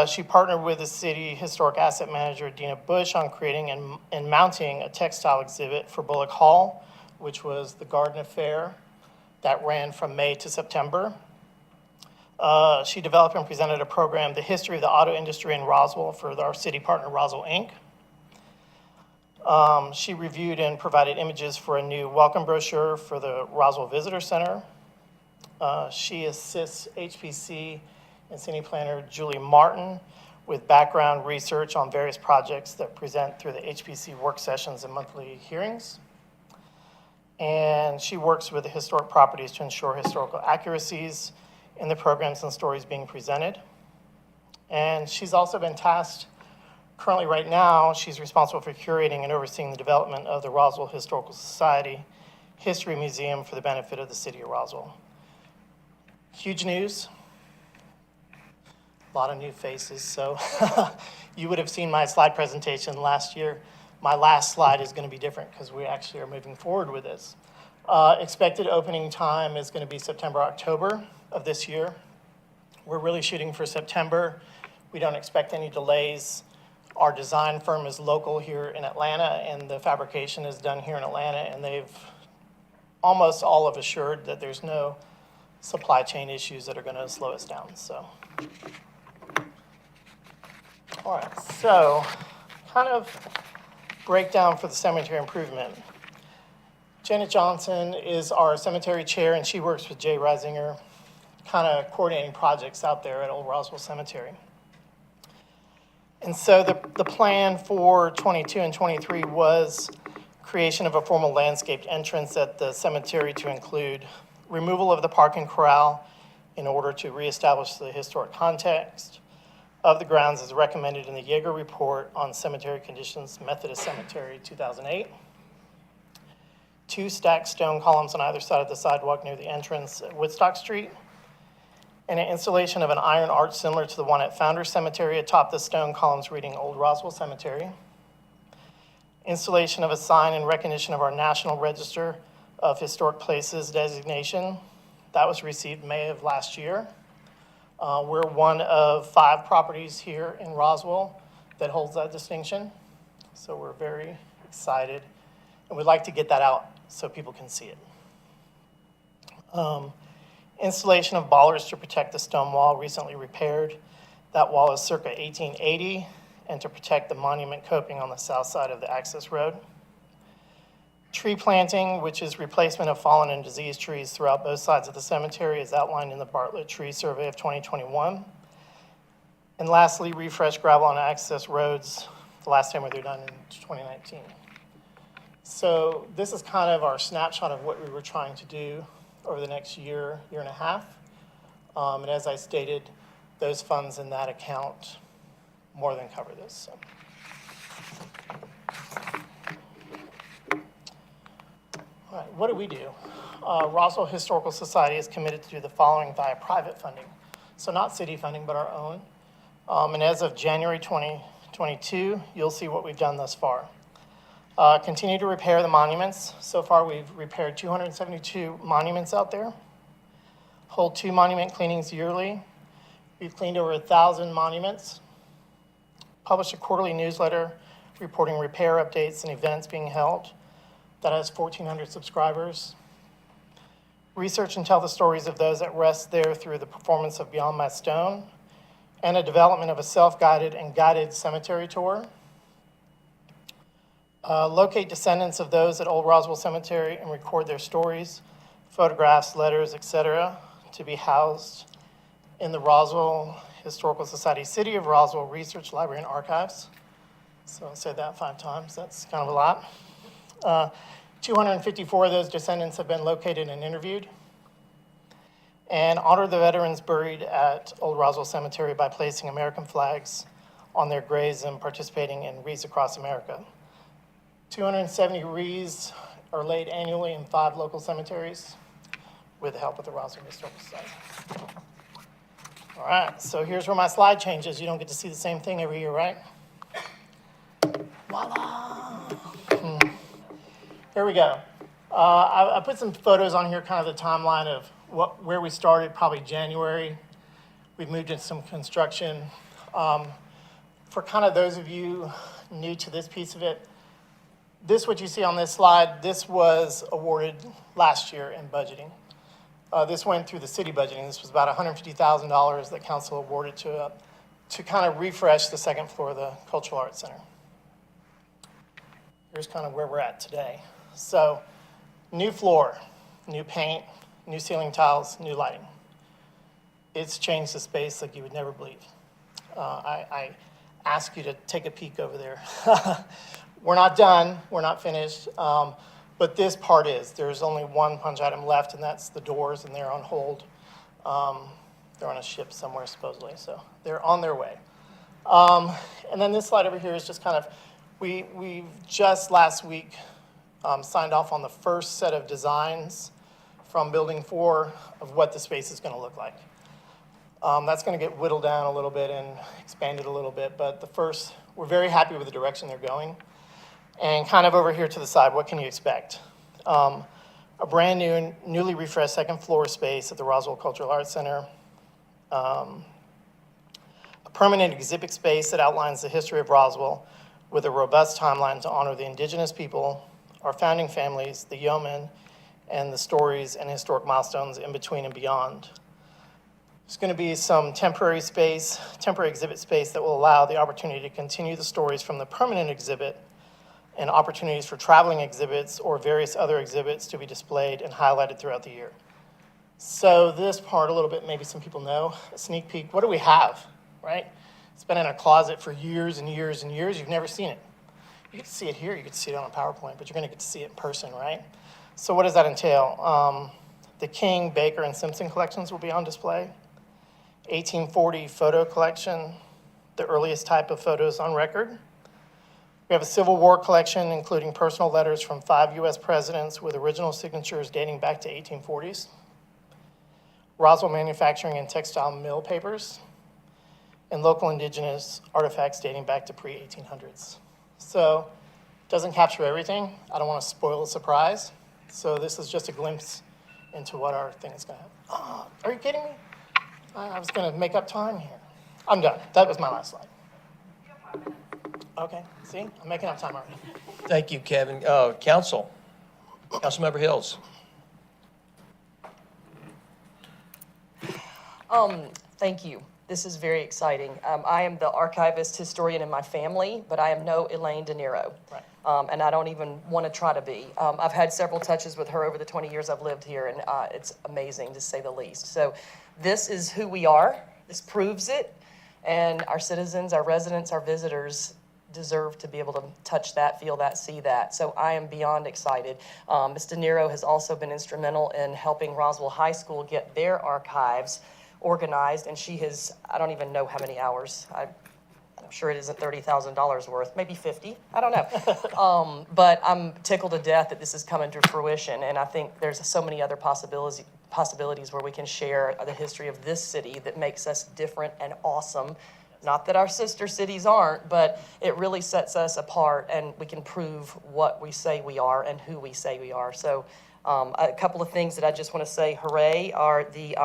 She partnered with the city historic asset manager, Dina Bush, on creating and mounting a textile exhibit for Bullock Hall, which was the garden affair that ran from May to September. She developed and presented a program, The History of the Auto Industry in Roswell, for our city partner, Roswell Inc. She reviewed and provided images for a new welcome brochure for the Roswell Visitor Center. She assists HPC and city planner Julie Martin with background research on various projects that present through the HPC work sessions and monthly hearings. And she works with the historic properties to ensure historical accuracies in the programs and stories being presented. And she's also been tasked, currently right now, she's responsible for curating and overseeing the development of the Roswell Historical Society History Museum for the benefit of the city of Roswell. Huge news. A lot of new faces, so you would have seen my slide presentation last year. My last slide is going to be different because we actually are moving forward with this. Expected opening time is going to be September, October of this year. We're really shooting for September. We don't expect any delays. Our design firm is local here in Atlanta, and the fabrication is done here in Atlanta, and they've almost all have assured that there's no supply chain issues that are going to slow us down. So. All right, so kind of breakdown for the cemetery improvement. Janet Johnson is our cemetery chair, and she works with Jay Reisinger, kind of coordinating projects out there at Old Roswell Cemetery. And so the plan for 22 and 23 was creation of a formal landscaped entrance at the cemetery to include removal of the parking corral in order to reestablish the historic context of the grounds as recommended in the Yeager Report on Cemetery Conditions, Methodist Cemetery, 2008. 2 stacked stone columns on either side of the sidewalk near the entrance at Woodstock Street, and an installation of an iron arch similar to the one at Founders Cemetery atop the stone columns reading Old Roswell Cemetery. Installation of a sign in recognition of our National Register of Historic Places designation. That was received May of last year. We're one of 5 properties here in Roswell that holds that distinction. So we're very excited, and we'd like to get that out so people can see it. Installation of bollards to protect the stone wall recently repaired. That wall is circa 1880, and to protect the monument coping on the south side of the access road. Tree planting, which is replacement of fallen and diseased trees throughout both sides of the cemetery, is outlined in the Bartlett Tree Survey of 2021. And lastly, refresh gravel on access roads. The last time we were done in 2019. So this is kind of our snapshot of what we were trying to do over the next year, year and a half. And as I stated, those funds in that account more than cover this. So. All right, what do we do? Roswell Historical Society is committed to do the following via private funding. So not city funding, but our own. And as of January 2022, you'll see what we've done thus far. Continue to repair the monuments. So far, we've repaired 272 monuments out there. Hold 2 monument cleanings yearly. We've cleaned over 1,000 monuments. Published a quarterly newsletter reporting repair updates and events being held. That has 1,400 subscribers. Research and tell the stories of those that rest there through the performance of Beyond My Stone, and a development of a self-guided and guided cemetery tour. Locate descendants of those at Old Roswell Cemetery and record their stories, photographs, letters, etc., to be housed in the Roswell Historical Society City of Roswell Research Library and Archives. So I'll say that 5 times. That's kind of a lot. 254 of those descendants have been located and interviewed. And honor the veterans buried at Old Roswell Cemetery by placing American flags on their graves and participating in Wreaths Across America. 270 wreaths are laid annually in 5 local cemeteries with the help of the Roswell Historical Society. All right, so here's where my slide changes. You don't get to see the same thing every year, right? Voila! Here we go. I put some photos on here, kind of the timeline of where we started, probably January. We've moved into some construction. For kind of those of you new to this piece of it, what you see on this slide, this was awarded last year in budgeting. This went through the city budgeting. This was about $150,000 that council awarded to kind of refresh the second floor of the Cultural Arts Center. Here's kind of where we're at today. So, new floor, new paint, new ceiling tiles, new lighting. It's changed the space like you would never believe. I ask you to take a peek over there. We're not done, we're not finished, but this part is. There's only one punch item left, and that's the doors, and they're on hold. They're on a ship somewhere, supposedly, so they're on their way. And then this slide over here is just kind of, we've just last week signed off on the first set of designs from Building 4 of what the space is going to look like. That's going to get whittled down a little bit and expanded a little bit, but we're very happy with the direction they're going. And kind of over here to the side, what can you expect? A brand new, newly refreshed second floor space at the Roswell Cultural Arts Center. A permanent exhibit space that outlines the history of Roswell with a robust timeline to honor the indigenous people, our founding families, the yeomen, and the stories and historic milestones in between and beyond. There's going to be some temporary exhibit space that will allow the opportunity to continue the stories from the permanent exhibit, and opportunities for traveling exhibits or various other exhibits to be displayed and highlighted throughout the year. So this part a little bit, maybe some people know, a sneak peek. What do we have, right? It's been in a closet for years and years and years. You've never seen it. You get to see it here, you get to see it on a PowerPoint, but you're gonna get to see it in person, right? So what does that entail? The King, Baker, and Simpson collections will be on display. 1840 photo collection, the earliest type of photos on record. We have a Civil War collection, including personal letters from 5 U.S. presidents with original signatures dating back to 1840s. Roswell manufacturing and textile mill papers, and local indigenous artifacts dating back to pre-1800s. So, doesn't capture everything. I don't want to spoil the surprise. So this is just a glimpse into what our thing is going to have. Oh, are you kidding me? I was going to make up time here. I'm done. That was my last slide. Okay, see, I'm making up time already. Thank you, Kevin. Councilmember Hills. Thank you. This is very exciting. I am the archivist historian in my family, but I am no Elaine De Niro. Right. And I don't even want to try to be. I've had several touches with her over the 20 years I've lived here, and it's amazing to say the least. So this is who we are. This proves it. And our citizens, our residents, our visitors deserve to be able to touch that, feel that, see that. So I am beyond excited. Ms. De Niro has also been instrumental in helping Roswell High School get their archives organized, and she has, I don't even know how many hours. I'm sure it isn't $30,000 worth, maybe 50, I don't know. But I'm tickled to death that this is coming to fruition, and I think there's so many other possibilities where we can share the history of this city that makes us different and awesome. Not that our sister cities aren't, but it really sets us apart, and we can prove what we say we are and who we say we are. So a couple of things that I just want to say hooray are the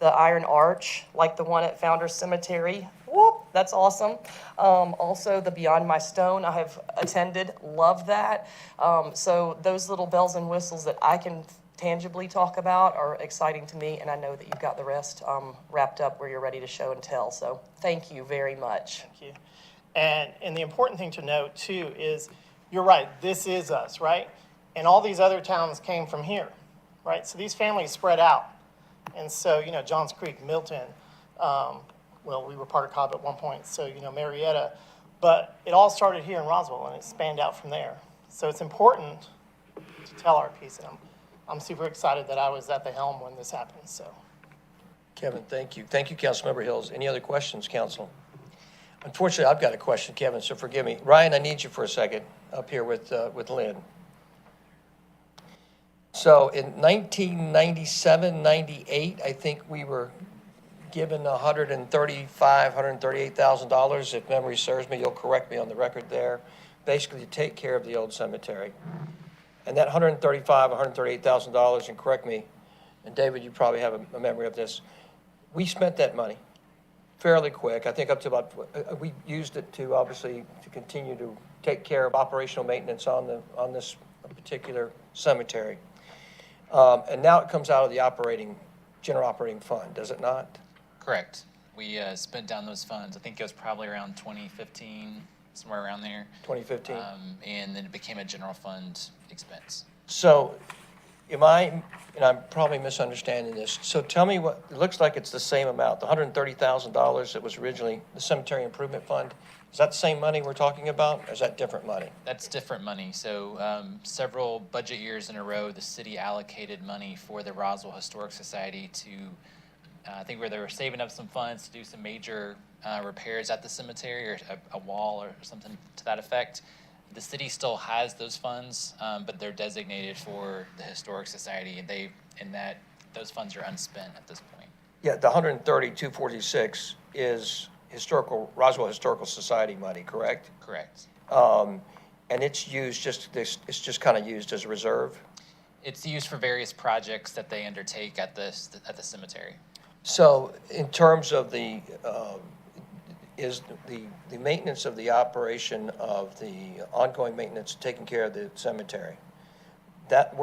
Iron Arch, like the one at Founders Cemetery. Whoop, that's awesome. Also, the Beyond My Stone, I have attended, love that. So those little bells and whistles that I can tangibly talk about are exciting to me, and I know that you've got the rest wrapped up where you're ready to show and tell. So thank you very much. Thank you. And the important thing to note, too, is you're right, this is us, right? And all these other towns came from here, right? So these families spread out. And so, Johns Creek, Milton, well, we were part of Cobb at one point, so, Marietta. But it all started here in Roswell, and it spanned out from there. So it's important to tell our piece. And I'm super excited that I was at the helm when this happened, so. Kevin, thank you. Thank you, Councilmember Hills. Any other questions, council? Unfortunately, I've got a question, Kevin, so forgive me. Ryan, I need you for a second up here with Lynn. So in 1997, 98, I think we were given $138,000, if memory serves me. You'll correct me on the record there, basically to take care of the old cemetery. And that $138,000, and correct me, and David, you probably have a memory of this, we spent that money fairly quick. I think up to about, we used it to obviously to continue to take care of operational maintenance on this particular cemetery. And now it comes out of the general operating fund, does it not? Correct. We spent down those funds. I think it was probably around 2015, somewhere around there. 2015? And then it became a general fund expense. So and I'm probably misunderstanding this, so tell me it looks like it's the same amount, the $130,000 that was originally the cemetery improvement fund. Is that the same money we're talking about, or is that different money? That's different money. So several budget years in a row, the city allocated money for the Roswell Historic Society to, I think where they were saving up some funds to do some major repairs at the cemetery or a wall or something to that effect. The city still has those funds, but they're designated for the Historic Society, and those funds are unspent at this point. Yeah, the $130,246 is Roswell Historical Society money, correct? Correct. And it's used it's just kind of used as a reserve? It's used for various projects that they undertake at the cemetery. So in terms of is the maintenance of the operation of the ongoing maintenance, taking care of the cemetery, that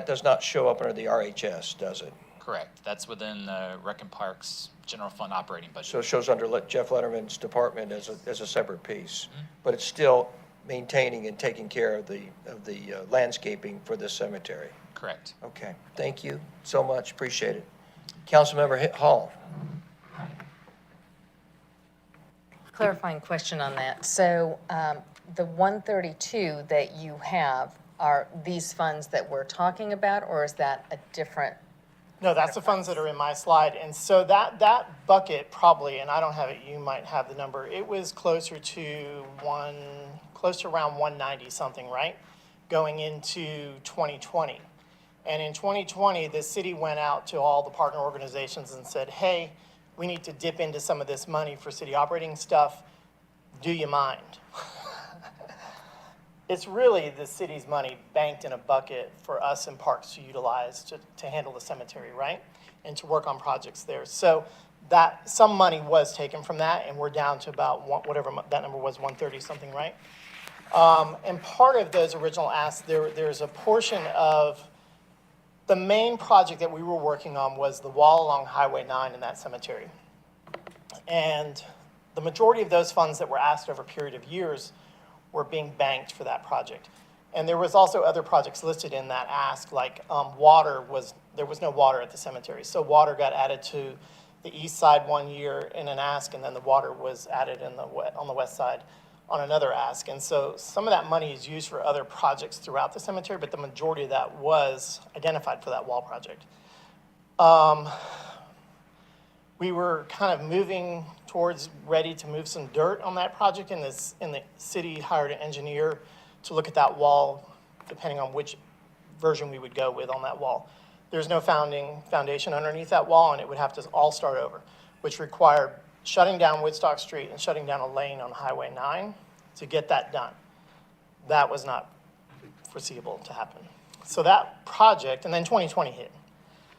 does not show up under the RHS, does it? Correct. That's within the Rec and Parks General Fund operating budget. So it shows under Jeff Letterman's department as a separate piece, but it's still maintaining and taking care of the landscaping for this cemetery. Correct. Okay, thank you so much, appreciate it. Councilmember Hall. Clarifying question on that. So the 132 that you have, are these funds that we're talking about, or is that a different? No, that's the funds that are in my slide. And so that bucket probably, and I don't have it, you might have the number, it was closer to around 190 something, right? Going into 2020. And in 2020, the city went out to all the partner organizations and said, hey, we need to dip into some of this money for city operating stuff. Do you mind? It's really the city's money banked in a bucket for us in parks to utilize to handle the cemetery, right? And to work on projects there. So that some money was taken from that, and we're down to about whatever that number was, 130 something, right? And part of those original asks, there's a portion of The main project that we were working on was the wall along Highway 9 in that cemetery. And the majority of those funds that were asked over a period of years were being banked for that project. And there was also other projects listed in that ask, like there was no water at the cemetery. So water got added to the east side one year in an ask, and then the water was added on the west side on another ask. And so some of that money is used for other projects throughout the cemetery, but the majority of that was identified for that wall project. We were kind of moving towards ready to move some dirt on that project, and the city hired an engineer to look at that wall, depending on which version we would go with on that wall. There's no foundation underneath that wall, and it would have to all start over, which required shutting down Woodstock Street and shutting down a lane on Highway 9 to get that done. That was not foreseeable to happen. So that project, and then 2020 hit.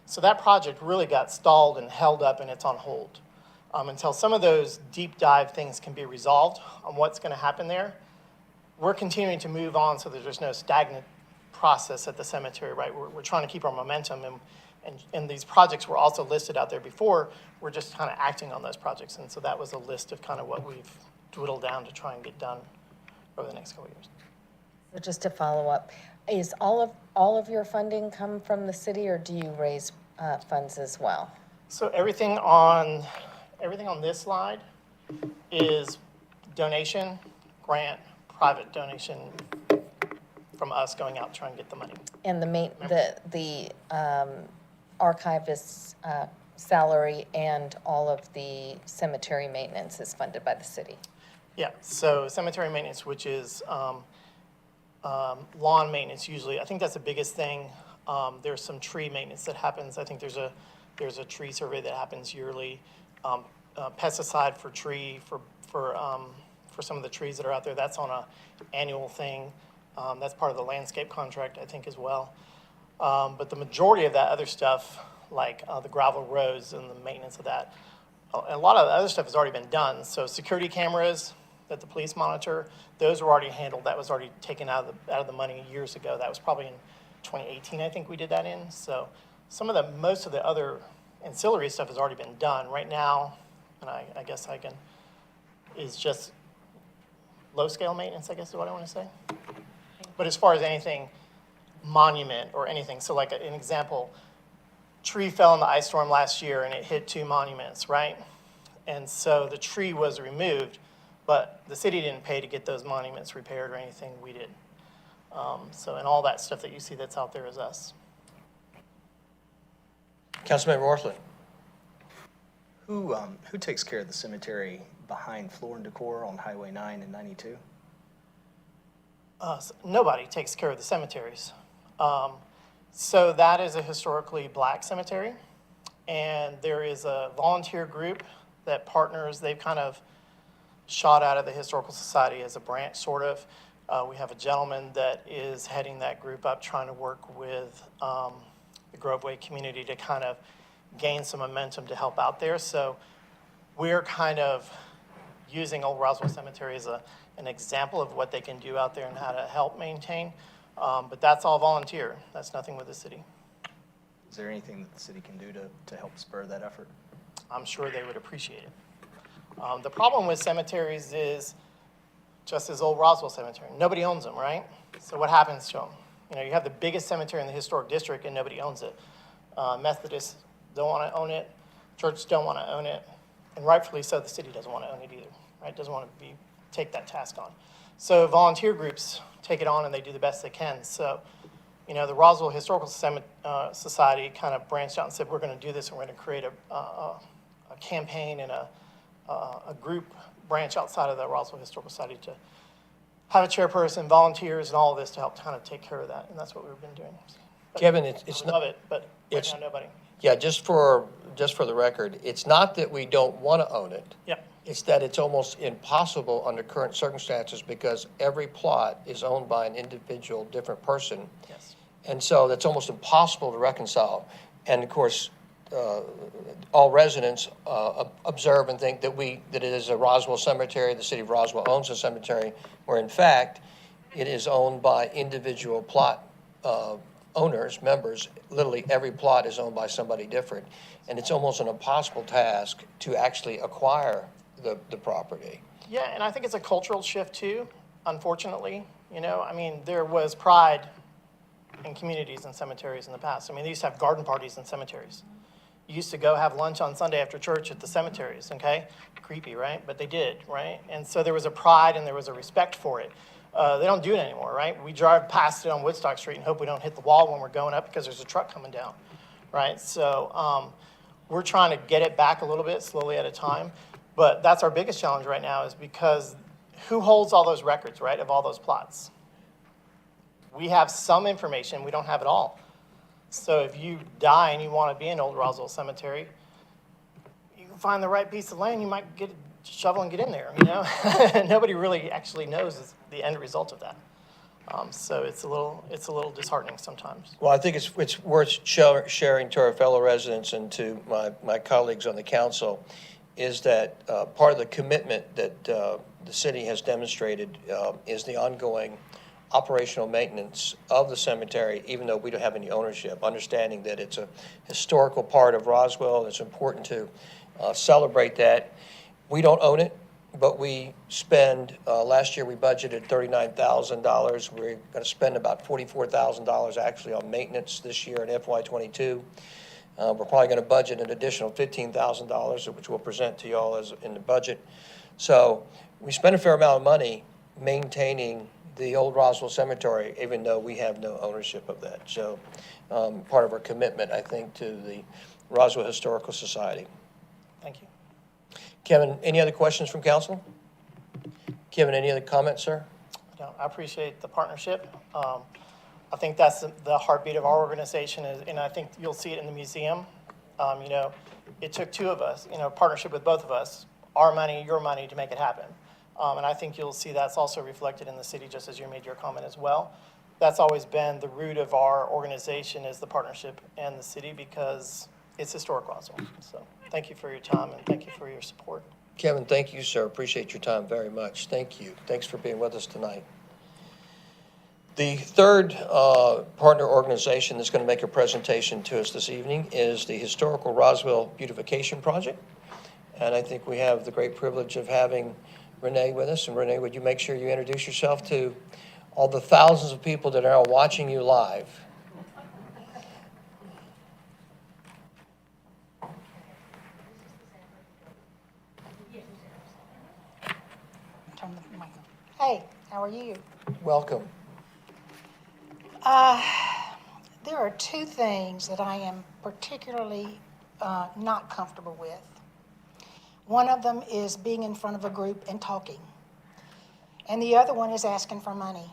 So that project really got stalled and held up, and it's on hold until some of those deep dive things can be resolved on what's going to happen there. We're continuing to move on so that there's no stagnant process at the cemetery, right? We're trying to keep our momentum, and these projects were also listed out there before. We're just kind of acting on those projects, and so that was a list of kind of what we've dwindled down to try and get done over the next couple of years. So just to follow up, is all of your funding come from the city, or do you raise funds as well? So everything on this slide is donation, grant, private donation from us going out trying to get the money. And the archivist's salary and all of the cemetery maintenance is funded by the city? Yeah, so cemetery maintenance, which is lawn maintenance usually, I think that's the biggest thing. There's some tree maintenance that happens. I think there's a tree survey that happens yearly. Pesticide for some of the trees that are out there, that's on an annual thing. That's part of the landscape contract, I think, as well. But the majority of that other stuff, like the gravel roads and the maintenance of that, a lot of the other stuff has already been done. So security cameras that the police monitor, those were already handled. That was already taken out of the money years ago. That was probably in 2018, I think we did that in. So most of the other ancillary stuff has already been done. Right now, and I guess is just low-scale maintenance, I guess is what I want to say. But as far as anything, monument or anything, so like an example, tree fell in the ice storm last year and it hit 2 monuments, right? And so the tree was removed, but the city didn't pay to get those monuments repaired or anything, we did. And all that stuff that you see that's out there is us. Councilmember Orthley. Who takes care of the cemetery behind Floor and Decor on Highway 9 and 92? Nobody takes care of the cemeteries. So that is a historically black cemetery, and there is a volunteer group that partners. They've kind of shot out of the Historical Society as a branch, sort of. We have a gentleman that is heading that group up, trying to work with the Groveway community to kind of gain some momentum to help out there. So we're kind of using Old Roswell Cemetery as an example of what they can do out there and how to help maintain. But that's all volunteer. That's nothing with the city. Is there anything that the city can do to help spur that effort? I'm sure they would appreciate it. The problem with cemeteries is, just as Old Roswell Cemetery, nobody owns them, right? So what happens to them? You have the biggest cemetery in the historic district and nobody owns it. Methodists don't want to own it. Churches don't want to own it. And rightfully so, the city doesn't want to own it either, right? Doesn't want to take that task on. So volunteer groups take it on and they do the best they can. So, the Roswell Historical Society kind of branched out and said, we're going to do this and we're going to create a campaign and a group branch outside of the Roswell Historical Society to have a chairperson, volunteers, and all of this to help kind of take care of that. And that's what we've been doing. But Kevin, it's I not. love it, but right it's- now, nobody. Yeah, just for the record, it's not that we don't want to own it. Yep. It's that it's almost impossible under current circumstances because every plot is owned by an individual, different person. Yes. And so that's almost impossible to reconcile. And of course, all residents observe and think that it is a Roswell cemetery, the city of Roswell owns a cemetery, where in fact, it is owned by individual plot owners, members, literally every plot is owned by somebody different. And it's almost an impossible task to actually acquire the property. Yeah, and I think it's a cultural shift too, unfortunately. You know, I mean, there was pride in communities and cemeteries in the past. I mean, they used to have garden parties in cemeteries. You used to go have lunch on Sunday after church at the cemeteries, okay? Creepy, right? But they did, right? And so there was a pride and there was a respect for it. They don't do it anymore, right? We drive past it on Woodstock Street and hope we don't hit the wall when we're going up because there's a truck coming down, right? So we're trying to get it back a little bit, slowly at a time. But that's our biggest challenge right now, is because who holds all those records, right, of all those plots? We have some information, we don't have it all. So if you die and you want to be in Old Roswell Cemetery, you can find the right piece of land, you might get a shovel and get in there, you know? Nobody really actually knows the end result of that. So it's a little disheartening sometimes. Well, I think it's worth sharing to our fellow residents and to my colleagues on the council is that part of the commitment that the city has demonstrated is the ongoing operational maintenance of the cemetery, even though we don't have any ownership, understanding that it's a historical part of Roswell. It's important to celebrate that. We don't own it, but we spend, last year we budgeted $39,000. We're going to spend about $44,000 actually on maintenance this year in FY22. We're probably going to budget an additional $15,000, which we'll present to you all as in the budget. So we spend a fair amount of money maintaining the old Roswell Cemetery, even though we have no ownership of that. So part of our commitment, I think, to the Roswell Historical Society. Thank you. Kevin, any other questions from council? Kevin, any other comments, sir? No, I appreciate the partnership. I think that's the heartbeat of our organization, and I think you'll see it in the museum. You know, it took two of us, you know, partnership with both of us, our money, your money, to make it happen. And I think you'll see that's also reflected in the city, just as you made your comment as well. That's always been the root of our organization, is the partnership and the city, because it's historic Roswell. So thank you for your time and thank you for your support. Kevin, thank you, sir. Appreciate your time very much. Thank you. Thanks for being with us tonight. The third partner organization that's going to make a presentation to us this evening is the Historical Roswell Beautification Project. And I think we have the great privilege of having Renee with us. And Renee, would you make sure you introduce yourself to all the thousands of people that are now watching you live? Hey, how are you? Welcome. There are two things that I am particularly not comfortable with. One of them is being in front of a group and talking. And the other one is asking for money.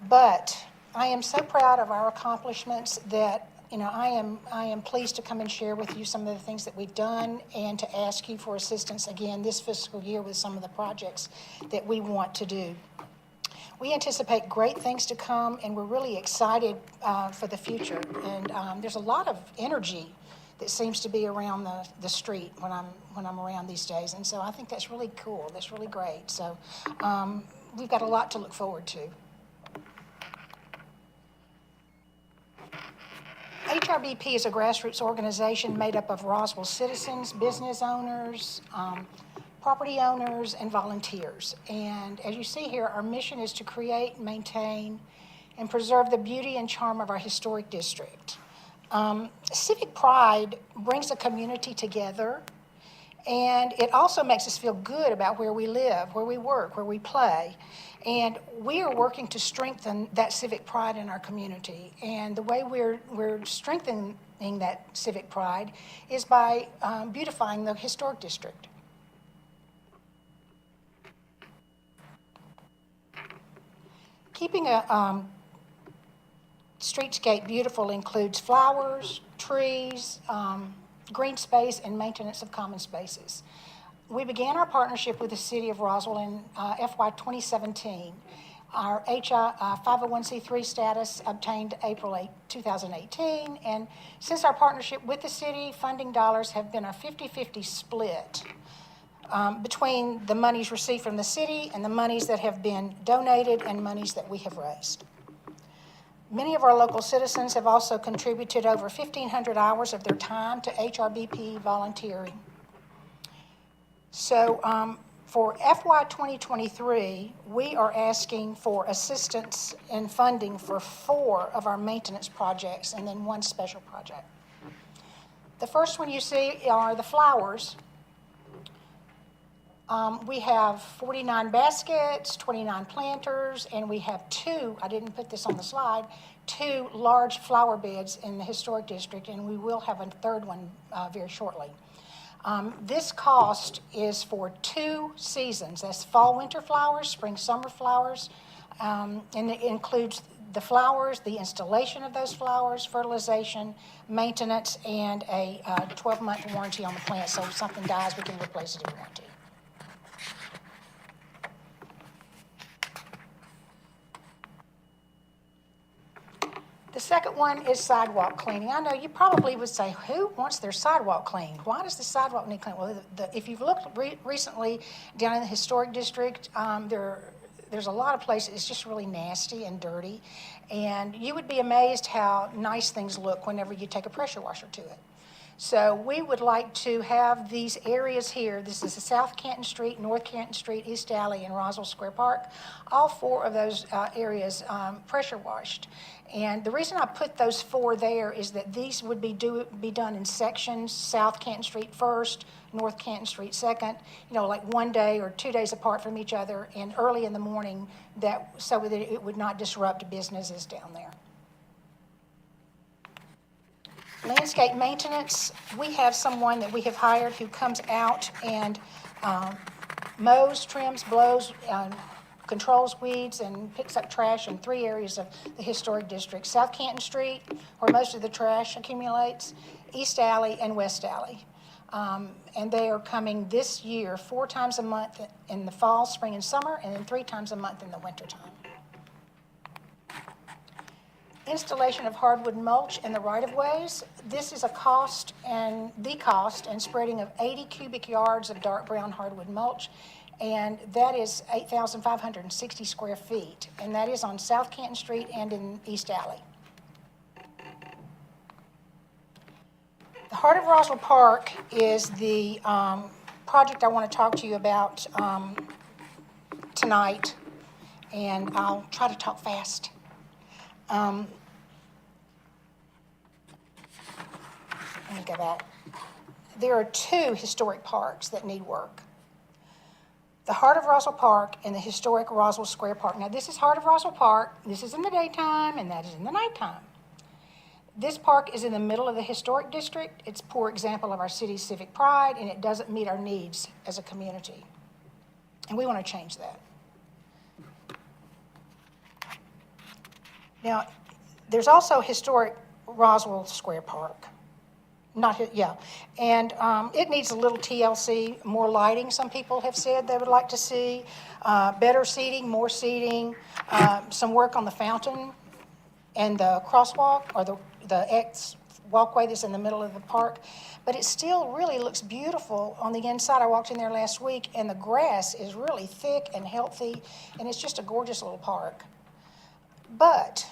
But I am so proud of our accomplishments that, you know, I am pleased to come and share with you some of the things that we've done and to ask you for assistance again this fiscal year with some of the projects that we want to do. We anticipate great things to come, and we're really excited for the future. And there's a lot of energy that seems to be around the street when I'm around these days. And so I think that's really cool. That's really great. So we've got a lot to look forward to. HRBP is a grassroots organization made up of Roswell citizens, business owners, property owners, and volunteers. And as you see here, our mission is to create, maintain, and preserve the beauty and charm of our historic district. Civic pride brings a community together, and it also makes us feel good about where we live, where we work, where we play. And we are working to strengthen that civic pride in our community. And the way we're strengthening that civic pride is by beautifying the historic district. Keeping a streetscape beautiful includes flowers, trees, green space, and maintenance of common spaces. We began our partnership with the City of Roswell in FY 2017. Our 501c3 status obtained April 8, 2018, and since our partnership with the city, funding dollars have been a 50-50 split between the monies received from the city and the monies that have been donated and monies that we have raised. Many of our local citizens have also contributed over 1,500 hours of their time to HRBP volunteering. So for FY 2023, we are asking for assistance and funding for 4 of our maintenance projects and then 1 special project. The first one you see are the flowers. We have 49 baskets, 29 planters, and we have 2, I didn't put this on the slide, 2 large flower beds in the historic district, and we will have a 3rd one very shortly. This cost is for 2 seasons. That's fall, winter flowers, spring, summer flowers, and it includes the flowers, the installation of those flowers, fertilization, maintenance, and a 12-month warranty on the plant. So if something dies, we can replace it if we want to. The second one is sidewalk cleaning. I know you probably would say, who wants their sidewalk cleaned? Why does the sidewalk need cleaned? Well, if you've looked recently down in the historic district, there's a lot of places, it's just really nasty and dirty. And you would be amazed how nice things look whenever you take a pressure washer to it. So we would like to have these areas here. This is the South Canton Street, North Canton Street, East Alley, and Roswell Square Park. All 4 of those areas pressure washed. And the reason I put those 4 there is that these would be done in sections. South Canton Street first, North Canton Street second, like 1 day or 2 days apart from each other, and early in the morning, so that it would not disrupt businesses down there. Landscape maintenance, we have someone that we have hired who comes out and mows, trims, blows, controls weeds, and picks up trash in 3 areas of the historic district. South Canton Street, where most of the trash accumulates, East Alley, and West Alley. And they are coming this year 4 times a month in the fall, spring, and summer, and then 3 times a month in the wintertime. Installation of hardwood mulch in the right-of-ways. This is the cost and spreading of 80 cubic yards of dark brown hardwood mulch, and that is 8,560 square feet, and that is on South Canton Street and in East Alley. The Heart of Roswell Park is the project I want to talk to you about tonight, and I'll try to talk fast. Let me go back. There are 2 historic parks that need work. The Heart of Roswell Park and the historic Roswell Square Park. Now, this is Heart of Roswell Park. This is in the daytime, and that is in the nighttime. This park is in the middle of the historic district. It's a poor example of our city's civic pride, and it doesn't meet our needs as a community. And we want to change that. Now, there's also historic Roswell Square Park. And it needs a little TLC, more lighting. Some people have said they would like to see better seating, more seating, some work on the fountain and the crosswalk or the X walkway that's in the middle of the park. But it still really looks beautiful on the inside. I walked in there last week, and the grass is really thick and healthy, and it's just a gorgeous little park. But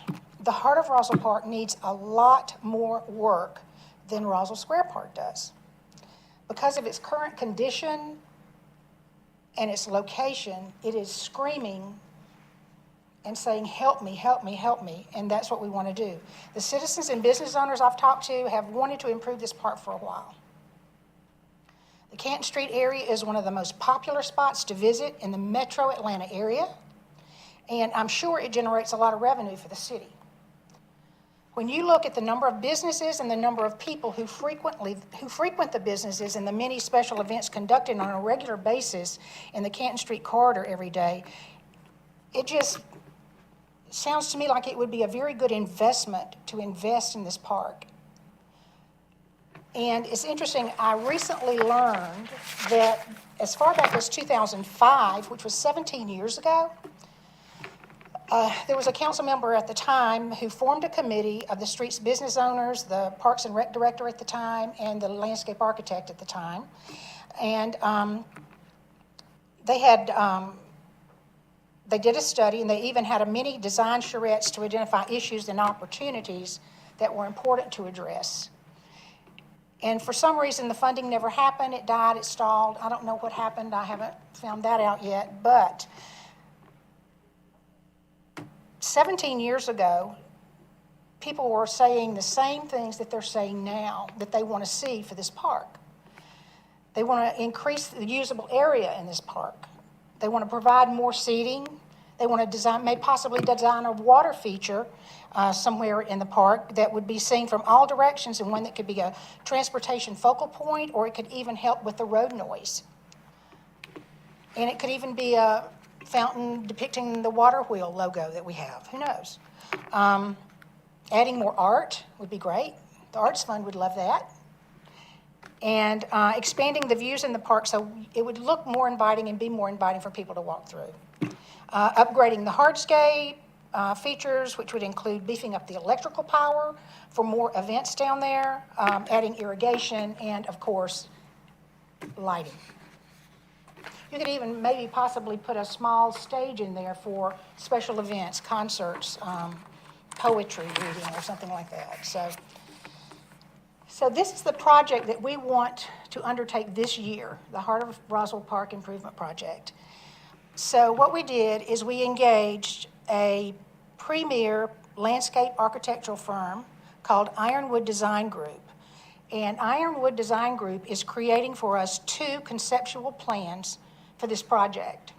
the Heart of Roswell Park needs a lot more work than Roswell Square Park does. Because of its current condition and its location, it is screaming and saying, help me, help me, help me, and that's what we want to do. The citizens and business owners I've talked to have wanted to improve this park for a while. The Canton Street area is one of the most popular spots to visit in the metro Atlanta area, and I'm sure it generates a lot of revenue for the city. When you look at the number of businesses and the number of people who frequent the businesses and the many special events conducted on a regular basis in the Canton Street corridor every day, it just sounds to me like it would be a very good investment to invest in this park. And it's interesting, I recently learned that as far back as 2005, which was 17 years ago, there was a council member at the time who formed a committee of the street's business owners, the Parks and Rec director at the time, and the landscape architect at the time. And they had They did a study, and they even had a mini design charrettes to identify issues and opportunities that were important to address. And for some reason, the funding never happened. It died, it stalled. I don't know what happened. I haven't found that out yet. But 17 years ago, people were saying the same things that they're saying now that they want to see for this park. They want to increase the usable area in this park. They want to provide more seating. They want to design, may possibly design a water feature somewhere in the park that would be seen from all directions, and one that could be a transportation focal point, or it could even help with the road noise. And it could even be a fountain depicting the water wheel logo that we have. Who knows? Adding more art would be great. The Arts Fund would love that. And expanding the views in the park so it would look more inviting and be more inviting for people to walk through. Upgrading the hardscape features, which would include beefing up the electrical power for more events down there, adding irrigation, and of course, lighting. You could even maybe possibly put a small stage in there for special events, concerts, poetry reading, or something like that. So this is the project that we want to undertake this year, the Heart of Roswell Park Improvement Project. So what we did is we engaged a premier landscape architectural firm called Ironwood Design Group. And Ironwood Design Group is creating for us 2 conceptual plans for this project.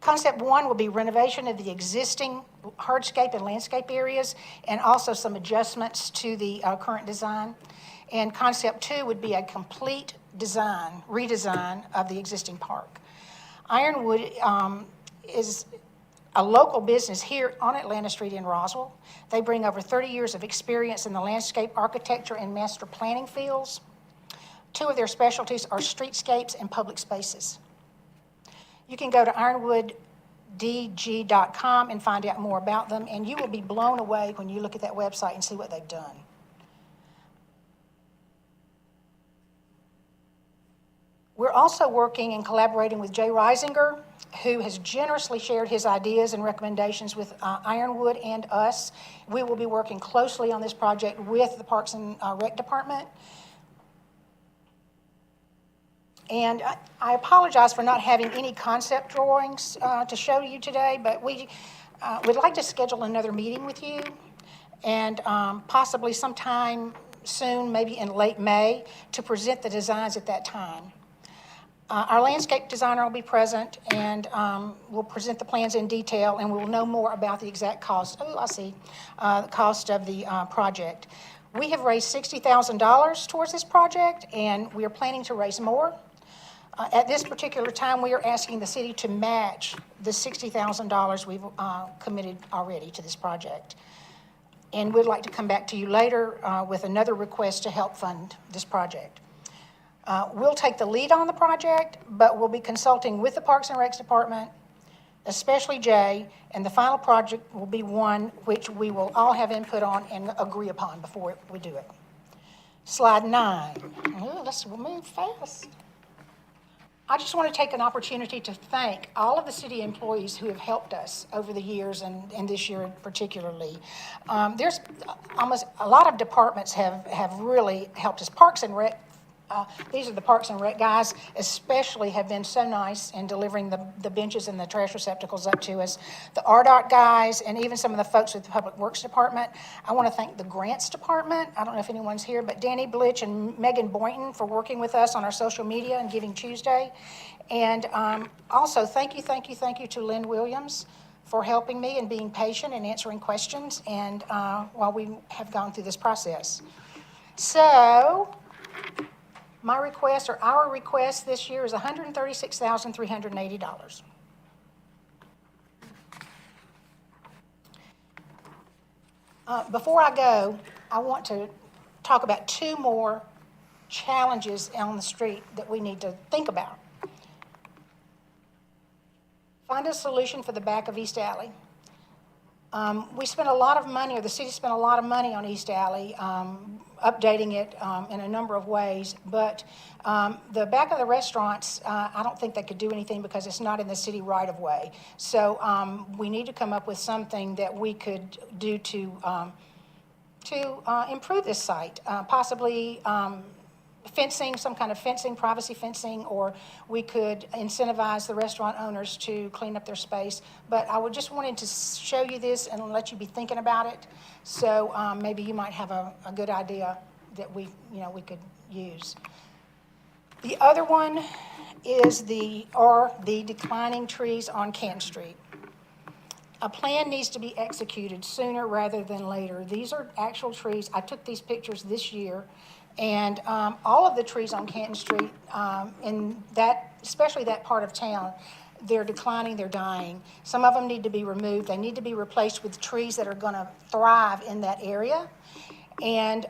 Concept 1 will be renovation of the existing hardscape and landscape areas, and also some adjustments to the current design. And concept 2 would be a complete redesign of the existing park. Ironwood is a local business here on Atlanta Street in Roswell. They bring over 30 years of experience in the landscape architecture and master planning fields. 2 of their specialties are streetscapes and public spaces. You can go to ironwooddg.com and find out more about them, and you will be blown away when you look at that website and see what they've done. We're also working and collaborating with Jay Reisinger, who has generously shared his ideas and recommendations with Ironwood and us. We will be working closely on this project with the Parks and Rec Department. And I apologize for not having any concept drawings to show you today, but we would like to schedule another meeting with you, and possibly sometime soon, maybe in late May, to present the designs at that time. Our landscape designer will be present, and we'll present the plans in detail, and we'll know more about the exact cost. Oh, I see, the cost of the project. We have raised $60,000 towards this project, and we are planning to raise more. At this particular time, we are asking the city to match the $60,000 we've committed already to this project. And we'd like to come back to you later with another request to help fund this project. We'll take the lead on the project, but we'll be consulting with the Parks and Recs Department, especially Jay, and the final project will be one which we will all have input on and agree upon before we do it. Slide 9. We'll move fast. I just want to take an opportunity to thank all of the city employees who have helped us over the years, and this year particularly. There's almost a lot of departments have really helped us. Parks and Rec, these are the Parks and Rec guys, especially have been so nice in delivering the benches and the trash receptacles up to us. The RDOT guys, and even some of the folks with the Public Works Department. I want to thank the Grants Department. I don't know if anyone's here, but Danny Blitch and Megan Boynton for working with us on our social media and Giving Tuesday. And also, thank you to Lynn Williams for helping me and being patient and answering questions and while we have gone through this process. So, my request, or our request this year, is $136,380. Before I go, I want to talk about 2 more challenges on the street that we need to think about. Find a solution for the back of East Alley. We spent a lot of money, or the city spent a lot of money on East Alley updating it in a number of ways. But the back of the restaurants, I don't think they could do anything because it's not in the city right-of-way. So we need to come up with something that we could do to improve this site, possibly fencing, some kind of fencing, privacy fencing, or we could incentivize the restaurant owners to clean up their space. But I would just wanted to show you this and let you be thinking about it. So maybe you might have a good idea that we could use. The other one is the declining trees on Canton Street. A plan needs to be executed sooner rather than later. These are actual trees. I took these pictures this year, and all of the trees on Canton Street, in that, especially that part of town, they're declining, they're dying. Some of them need to be removed. They need to be replaced with trees that are going to thrive in that area. And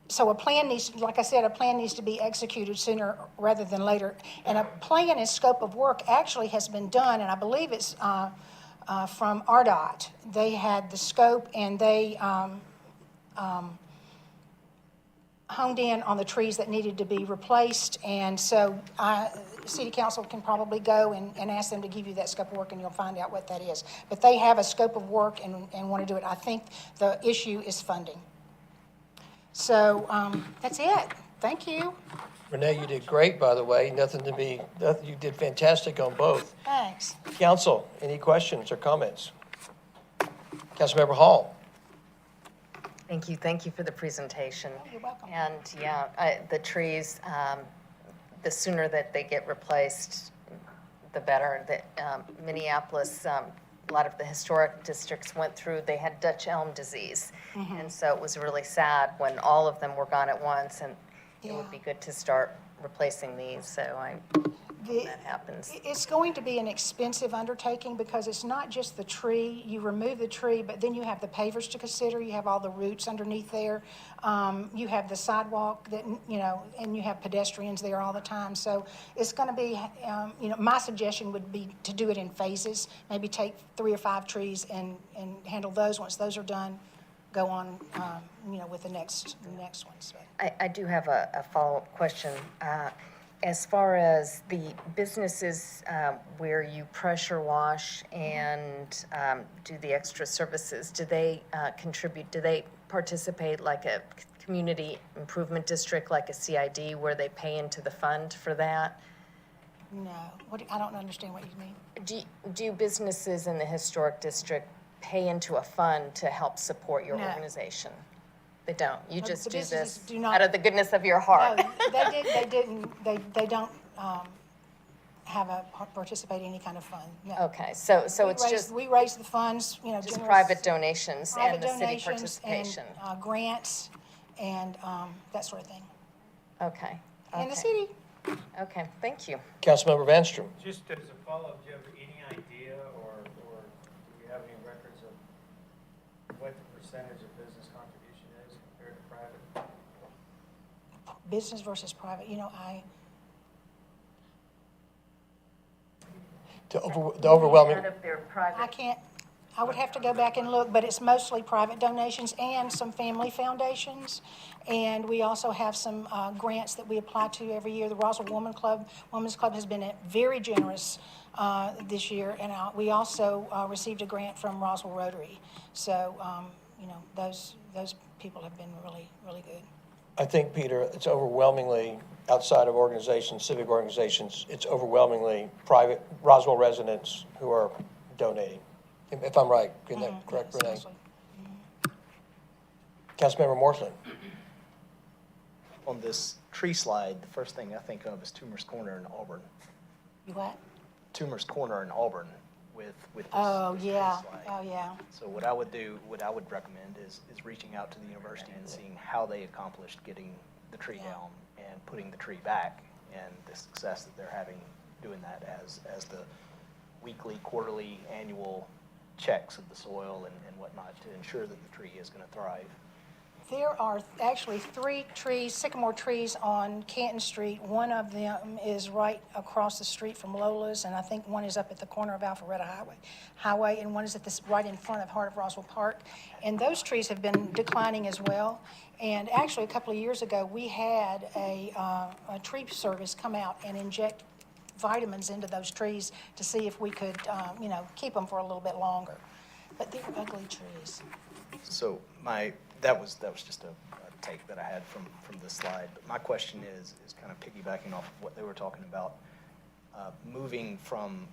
so a plan needs, like I said, a plan needs to be executed sooner rather than later. And a plan and scope of work actually has been done, and I believe it's from RDOT. They had the scope, and they honed in on the trees that needed to be replaced. And so City Council can probably go and ask them to give you that scope of work, and you'll find out what that is. But they have a scope of work and want to do it. I think the issue is funding. So that's it. Thank you. Renee, you did great, by the way. You did fantastic on both. Thanks. Council, any questions or comments? Councilmember Hall. Thank you for the presentation. Oh, you're welcome. And yeah, the trees, the sooner that they get replaced, the better. Minneapolis, a lot of the historic districts went through, they had Dutch elm disease. And so it was really sad when all of them were gone at once, and it would be good to start replacing these, so that happens. It's going to be an expensive undertaking because it's not just the tree. You remove the tree, but then you have the pavers to consider. You have all the roots underneath there. You have the sidewalk that, and you have pedestrians there all the time. So it's going to be, my suggestion would be to do it in phases. Maybe take 3 or 5 trees and handle those. Once those are done, go on, with the next ones. I do have a follow-up question. As far as the businesses where you pressure wash and do the extra services, do they contribute, do they participate like a community improvement district, like a CID, where they pay into the fund for that? No, I don't understand what you mean. Do businesses in the historic district pay into a fund to help support your organization? They don't. You just the do businesses this do not- out of the goodness of your heart. No, they don't participate in any kind of fund, no. Okay, so it's just We raise the funds, just generous- private donations and private the city donations participation. and grants and that sort of thing. Okay. And the okay. city, Okay, thank you. Councilmember Vanstrom. Just as a follow-up, do you have any idea or do we have any records of what the percentage of business contribution is compared to private? business versus private, The overwhelming, I would have to go back and look, but it's mostly private donations and some family foundations. And we also have some grants that we apply to every year. The Roswell Women's Club has been very generous this year. And we also received a grant from Roswell Rotary. So, those people have been really, really good. I think, Peter, it's overwhelmingly, outside of organizations, civic organizations, it's overwhelmingly private Roswell residents who are donating, if I'm right. Isn't that correct, Renee? Seriously. Councilmember Morthland. On this tree slide, the first thing I think of is Toomer's Corner in Auburn. You what? Toomer's Corner in Auburn with this Oh, this yeah. tree slide. Oh, yeah. So what I would recommend is reaching out to the university and seeing how they accomplished getting the tree down and putting the tree back, and the success that they're having doing that as the weekly, quarterly, annual checks of the soil and whatnot to ensure that the tree is going to thrive. There are actually 3 trees, sycamore trees on Canton Street. One of them is right across the street from Lola's, and I think one is up at the corner of Alpharetta Highway, and one is at this, right in front of Heart of Roswell Park. And those trees have been declining as well. And actually, a couple of years ago, we had a tree service come out and inject vitamins into those trees to see if we could, keep them for a little bit longer. But they're ugly trees. So that was just a take that I had from this slide. But my question is kind of piggybacking off of what they were talking about, moving from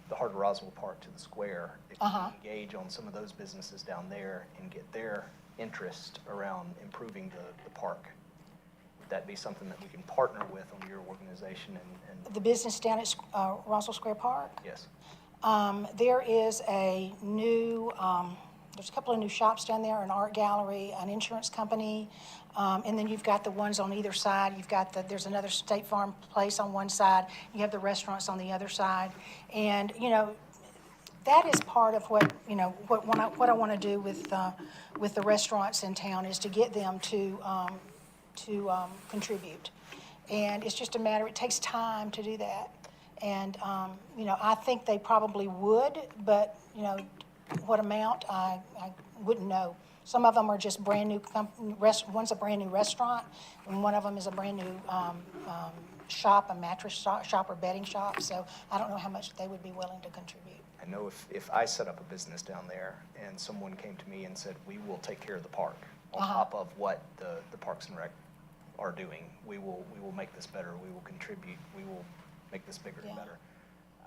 the heart of Roswell Park to the square. If you engage on some of those businesses down there and get their interest around improving the park, would that be something that we can partner with on your organization and The business down at Roswell Square Park? yes? There is a new, there's a couple of new shops down there, an art gallery, an insurance company, and then you've got the ones on either side. You've got there's another State Farm place on one side. You have the restaurants on the other side. And, that is part of what, what I want to do with the restaurants in town is to get them to contribute. And it's just a matter, it takes time to do that. And, I think they probably would, but, what amount, I wouldn't know. Some of them are just brand new, one's a brand new restaurant, and one of them is a brand new shop, a mattress shop or bedding shop. So I don't know how much they would be willing to contribute. I know if I set up a business down there and someone came to me and said, we will take care of the park on top of what the Parks and Rec are doing, we will make this better, we will contribute, we will make this bigger and better,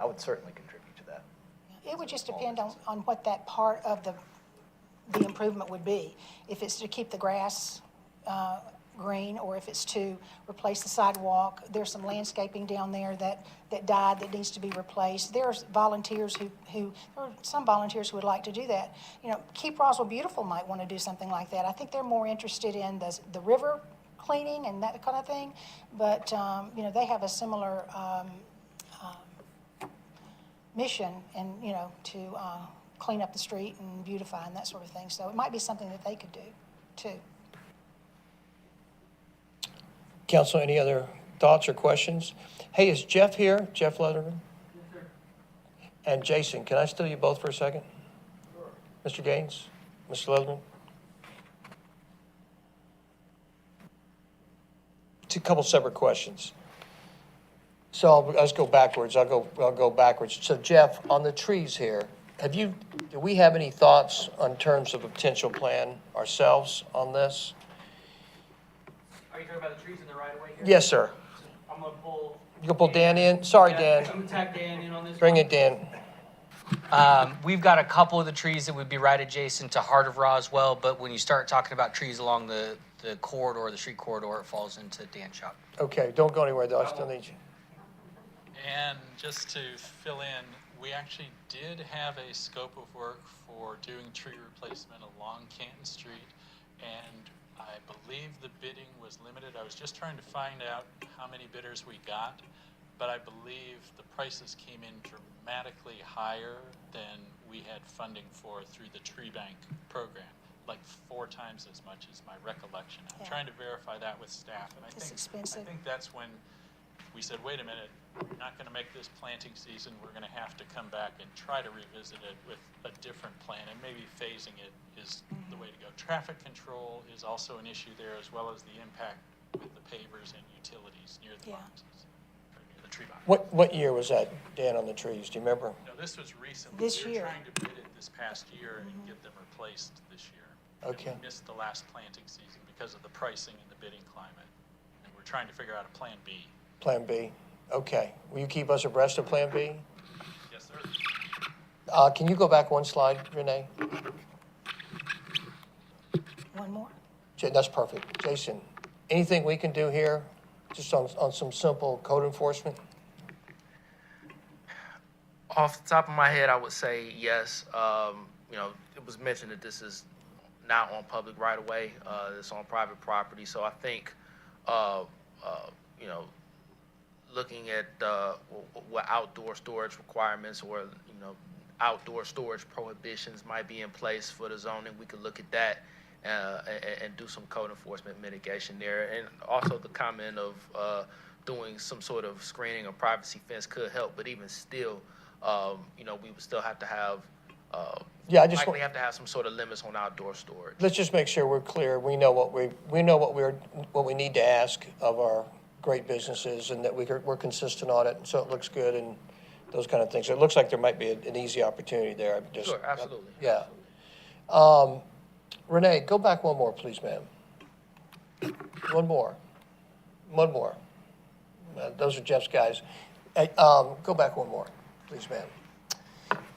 I would certainly contribute to that. It would just depend on what that part of the improvement would be. If it's to keep the grass green, or if it's to replace the sidewalk. There's some landscaping down there that died that needs to be replaced. There's volunteers there are some volunteers who would like to do that. Keep Roswell Beautiful might want to do something like that. I think they're more interested in the river cleaning and that kind of thing, but they have a similar mission and to clean up the street and beautify and that sort of thing. So it might be something that they could do too. Council, any other thoughts or questions? Hey, is Jeff here? Jeff Leatherman? Yes, sir. And Jason, can I steal you both for a second? Sure. Mr. Gaines, Mr. Leatherman? Two couple separate questions. So let's go backwards. I'll go backwards. So Jeff, on the trees here, do we have any thoughts on terms of a potential plan ourselves on this? Are you talking about the trees in the right of way here? Yes, sir. I'm gonna pull. You gonna pull Dan in? Sorry, Dan. I'm gonna tag Dan in on this. Bring it, Dan. We've got a couple of the trees that would be right adjacent to Heart of Roswell, but when you start talking about trees along the corridor, the street corridor, it falls into Dan's shop. Okay, don't go anywhere though. I still need you. And just to fill in, we actually did have a scope of work for doing tree replacement along Canton Street, and I believe the bidding was limited. I was just trying to find out how many bidders we got, but I believe the prices came in dramatically higher than we had funding for through the tree bank program, like 4 times as much as my recollection. I'm trying to verify that with staff, and I think that's when we said, wait a minute, we're not going to make this planting season. We're going to have to come back and try to revisit it with a different plan, and maybe phasing it is the way to go. Traffic control is also an issue there, as well as the impact with the pavers and utilities near the boxes, or near the tree box. What year was that, Dan, on the trees? Do you remember? No, this was recently. This year. We were trying to bid it this past year and get them replaced this year. Okay. And we missed the last planting season because of the pricing and the bidding climate, and we're trying to figure out a plan B. Plan B. Okay. Will you keep us abreast of Plan B? Yes, sir. Can you go back one slide, Renee? One more? That's perfect. Jason, anything we can do here, just on some simple code enforcement? Off the top of my head, I would say yes. It was mentioned that this is not on public right of way. It's on private property. So I think, looking at what outdoor storage requirements or outdoor storage prohibitions might be in place for the zoning, we could look at that and do some code enforcement mitigation there. And also the comment of doing some sort of screening or privacy fence could help, but even still, we would still have to have, Yeah, I just likely have to have some sort of limits on outdoor storage. let's just make sure we're clear. We know what we need to ask of our great businesses, and that we're consistent on it, and so it looks good and those kind of things. So it looks like there might be an easy opportunity there. I'm just, Sure, absolutely. yeah. Renee, go back one more, please, ma'am. One more. Those are Jeff's guys. Hey, go back one more, please, ma'am.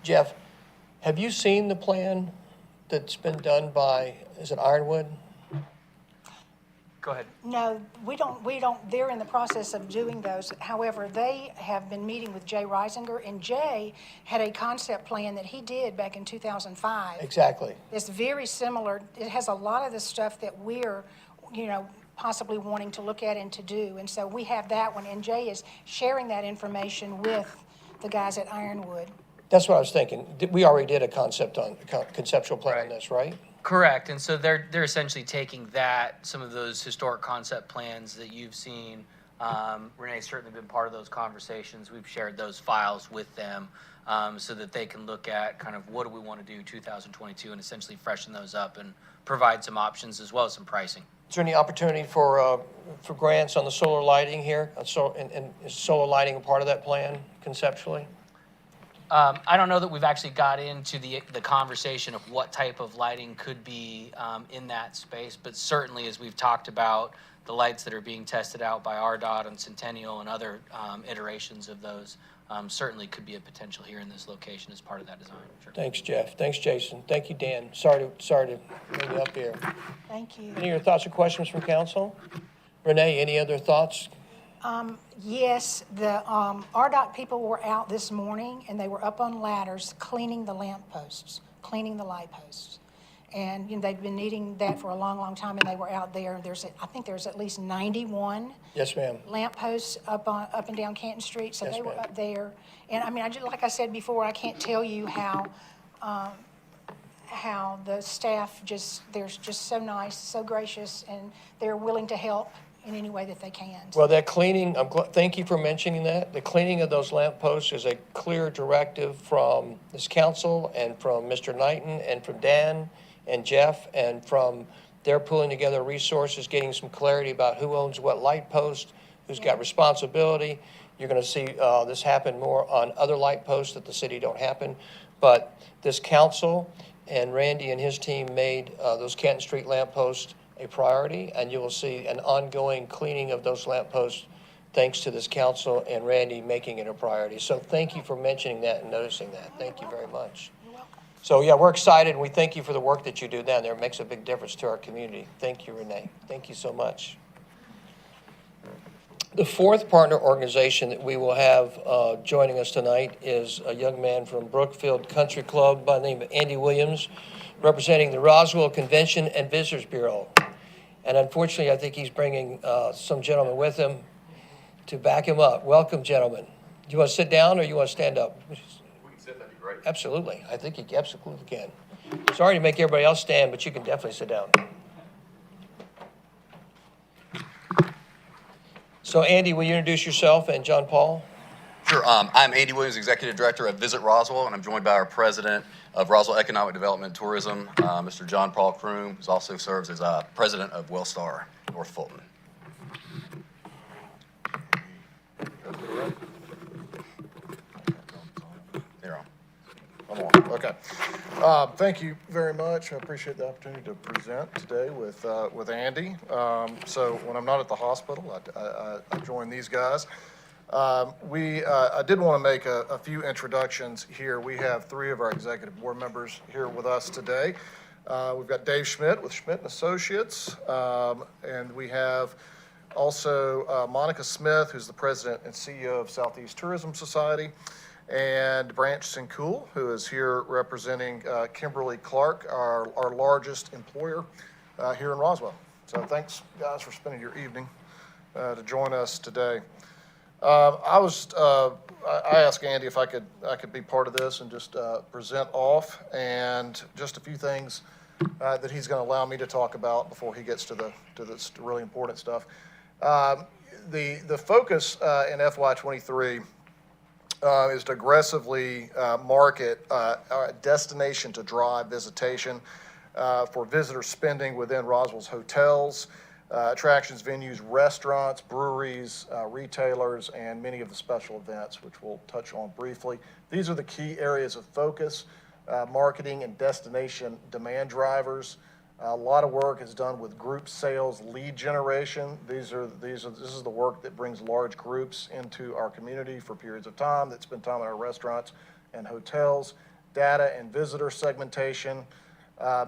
Jeff, have you seen the plan that's been done by, is it Ironwood? Go ahead. No, we don't, they're in the process of doing those. However, they have been meeting with Jay Reisinger, and Jay had a concept plan that he did back in 2005. Exactly. It's very similar. It has a lot of the stuff that we're, possibly wanting to look at and to do. And so we have that one, and Jay is sharing that information with the guys at Ironwood. That's what I was thinking. We already did a conceptual plan on this, right? Correct, and so they're essentially taking some of those historic concept plans that you've seen. Renee's certainly been part of those conversations. We've shared those files with them so that they can look at kind of what do we want to do 2022 and essentially freshen those up and provide some options as well as some pricing. Is there any opportunity for grants on the solar lighting here? And is solar lighting a part of that plan conceptually? I don't know that we've actually got into the conversation of what type of lighting could be in that space, but certainly as we've talked about the lights that are being tested out by RDOT and Centennial and other iterations of those, certainly could be a potential here in this location as part of that design. Sure. Thanks, Jeff. Thanks, Jason. Thank you, Dan. Sorry to bring you up here. Thank you. Any other thoughts or questions from council? Renee, any other thoughts? Yes, the RDOT people were out this morning, and they were up on ladders cleaning the lamp posts, cleaning the light posts. And they've been needing that for a long, long time, and they were out there. I think there's at least 91 Yes, ma'am. lamp posts up and down Canton Street, so Yes, they were ma'am. up there. And I mean, like I said before, I can't tell you how the staff they're just so nice, so gracious, and they're willing to help in any way that they can. Well, that cleaning, thank you for mentioning that. The cleaning of those lamp posts is a clear directive from this council and from Mr. Knighton and from Dan and Jeff, and from their pulling together resources, getting some clarity about who owns what light post, who's got responsibility. You're going to see this happen more on other light posts that the city don't happen. But this council and Randy and his team made those Canton Street lamp posts a priority, and you will see an ongoing cleaning of those lamp posts thanks to this council and Randy making it a priority. So thank you for mentioning that and noticing that. Thank you very much. So yeah, we're excited, and we thank you for the work that you do down there. It makes a big difference to our community. Thank you, Renee. Thank you so much. The fourth partner organization that we will have joining us tonight is a young man from Brookfield Country Club by the name of Andy Williams, representing the Roswell Convention and Visitors Bureau. And unfortunately, I think he's bringing some gentlemen with him to back him up. Welcome, gentlemen. Do you want to sit down or you want to stand up? We can sit, that'd be great. Absolutely. I think you absolutely can. Sorry to make everybody else stand, but you can definitely sit down. So Andy, will you introduce yourself and John Paul? Sure. I'm Andy Williams, Executive Director of Visit Roswell, and I'm joined by our President of Roswell Economic Development and Tourism, Mr. John Paul Kroom, who also serves as President of Wellstar North Fulton. There on. I'm on. Okay. Thank you very much. I appreciate the opportunity to present today with Andy. So when I'm not at the hospital, I join these guys. I did want to make a few introductions here. We have three of our executive board members here with us today. We've got Dave Schmidt with Schmidt & Associates, and we have also Monica Smith, who's the president and CEO of Southeast Tourism Society, and Branch Sincool, who is here representing Kimberly Clark, our largest employer here in Roswell. So thanks, guys, for spending your evening to join us today. I asked Andy if I could be part of this and just present off, and just a few things that he's going to allow me to talk about before he gets to the really important stuff. The focus in FY23 is to aggressively market a destination to drive visitation for visitor spending within Roswell's hotels, attractions, venues, restaurants, breweries, retailers, and many of the special events, which we'll touch on briefly. These are the key areas of focus, marketing and destination demand drivers. A lot of work is done with group sales lead generation. This is the work that brings large groups into our community for periods of time that spend time in our restaurants and hotels. Data and visitor segmentation,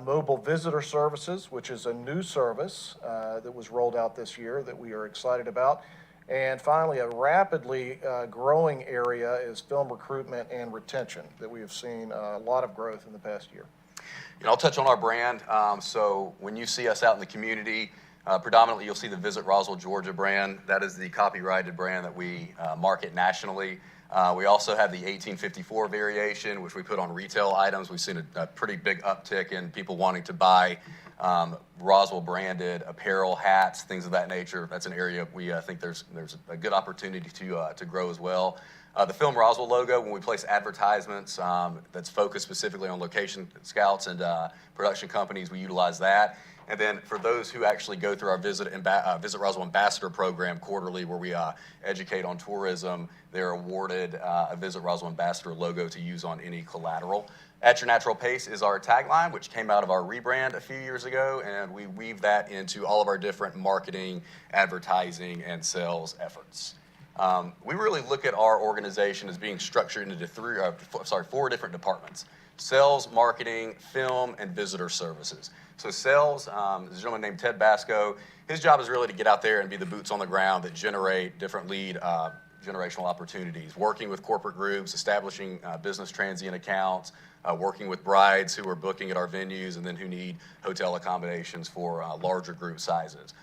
mobile visitor services, which is a new service that was rolled out this year that we are excited about. And finally, a rapidly growing area is film recruitment and retention that we have seen a lot of growth in the past year. And I'll touch on our brand. So when you see us out in the community, predominantly you'll see the Visit Roswell, Georgia brand. That is the copyrighted brand that we market nationally. We also have the 1854 variation, which we put on retail items. We've seen a pretty big uptick in people wanting to buy Roswell branded apparel, hats, things of that nature. That's an area we think there's a good opportunity to grow as well. The Film Roswell logo, when we place advertisements that's focused specifically on location scouts and production companies, we utilize that. And then for those who actually go through our Visit Roswell Ambassador program quarterly, where we educate on tourism, they're awarded a Visit Roswell Ambassador logo to use on any collateral. At Your Natural Pace is our tagline, which came out of our rebrand a few years ago, and we weave that into all of our different marketing, advertising, and sales efforts. We really look at our organization as being structured into four different departments: sales, marketing, film, and visitor services. So sales, there's a gentleman named Ted Basco. His job is really to get out there and be the boots on the ground that generate different lead generational opportunities, working with corporate groups, establishing business transient accounts, working with brides who are booking at our venues and then who need hotel accommodations for larger group sizes.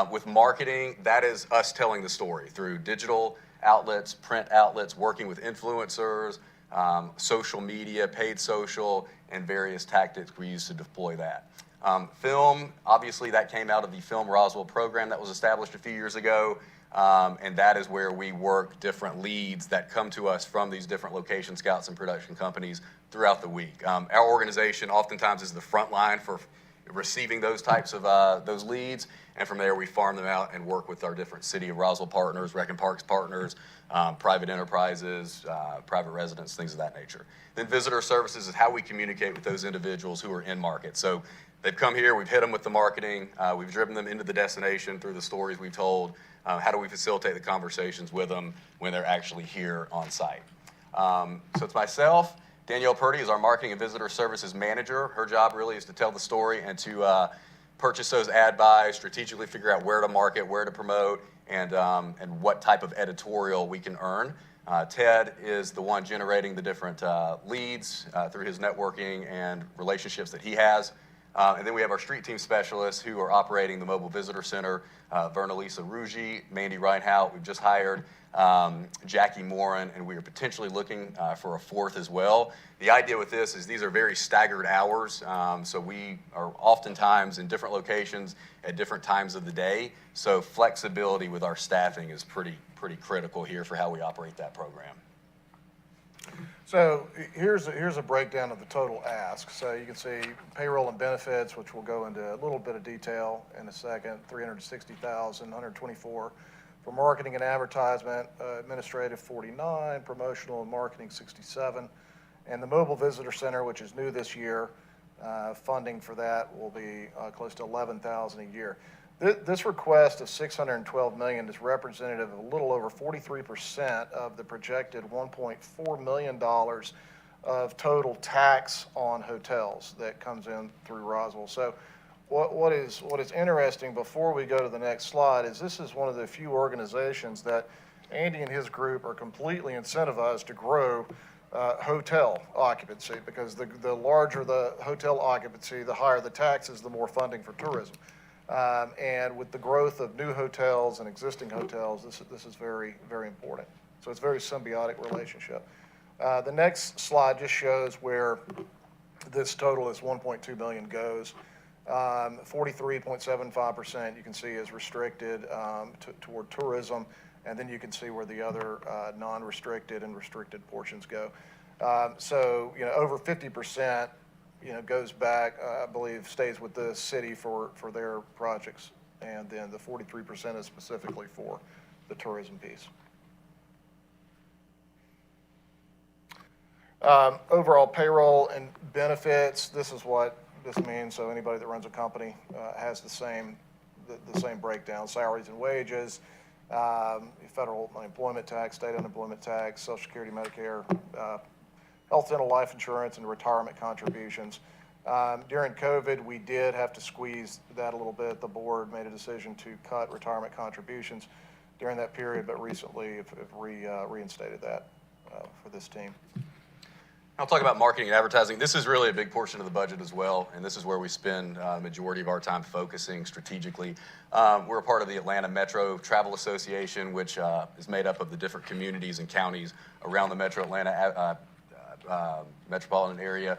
With marketing, that is us telling the story through digital outlets, print outlets, working with influencers, social media, paid social, and various tactics we use to deploy that. Film, obviously that came out of the Film Roswell program that was established a few years ago, and that is where we work different leads that come to us from these different location scouts and production companies throughout the week. Our organization oftentimes is the front line for receiving those types of those leads, and from there we farm them out and work with our different City of Roswell partners, Rec and Parks partners, private enterprises, private residents, things of that nature. Then visitor services is how we communicate with those individuals who are in market. So they've come here, we've hit them with the marketing, we've driven them into the destination through the stories we've told. How do we facilitate the conversations with them when they're actually here on site? So it's myself. Danielle Purdy is our Marketing and Visitor Services Manager. Her job really is to tell the story and to purchase those ad buys, strategically figure out where to market, where to promote, and what type of editorial we can earn. Ted is the one generating the different leads through his networking and relationships that he has. And then we have our street team specialists who are operating the mobile visitor center, Vernalisa Ruggi, Mandy Reinhout. We've just hired Jackie Morin, and we are potentially looking for a fourth as well. The idea with this is these are very staggered hours, so we are oftentimes in different locations at different times of the day. So flexibility with our staffing is pretty critical here for how we operate that program. So here's a breakdown of the total ask. So you can see payroll and benefits, which we'll go into a little bit of detail in a second, $360,000, $124,000. For marketing and advertisement, administrative $49,000, promotional and marketing $67,000, and the mobile visitor center, which is new this year, funding for that will be close to $11,000 a year. This request of $612 million is representative of a little over 43% of the projected $1.4 million of total tax on hotels that comes in through Roswell. So what is interesting before we go to the next slide is this is one of the few organizations that Andy and his group are completely incentivized to grow hotel occupancy, because the larger the hotel occupancy, the higher the taxes, the more funding for tourism. And with the growth of new hotels and existing hotels, this is very, very important. So it's a very symbiotic relationship. The next slide just shows where This total is 1.2 million goes. 43.75% you can see is restricted toward tourism, and then you can see where the other non-restricted and restricted portions go. So, over 50%, goes back, I believe, stays with the city for their projects, and then the 43% is specifically for the tourism piece. Overall payroll and benefits, this is what this means. So anybody that runs a company has the same breakdown: salaries and wages, federal unemployment tax, state unemployment tax, Social Security, Medicare, health, dental, life insurance, and retirement contributions. During COVID, we did have to squeeze that a little bit. The board made a decision to cut retirement contributions during that period, but recently have reinstated that for this team. I'll talk about marketing and advertising. This is really a big portion of the budget as well, and this is where we spend the majority of our time focusing strategically. We're a part of the Atlanta Metro Travel Association, which is made up of the different communities and counties around the Metro Atlanta metropolitan area.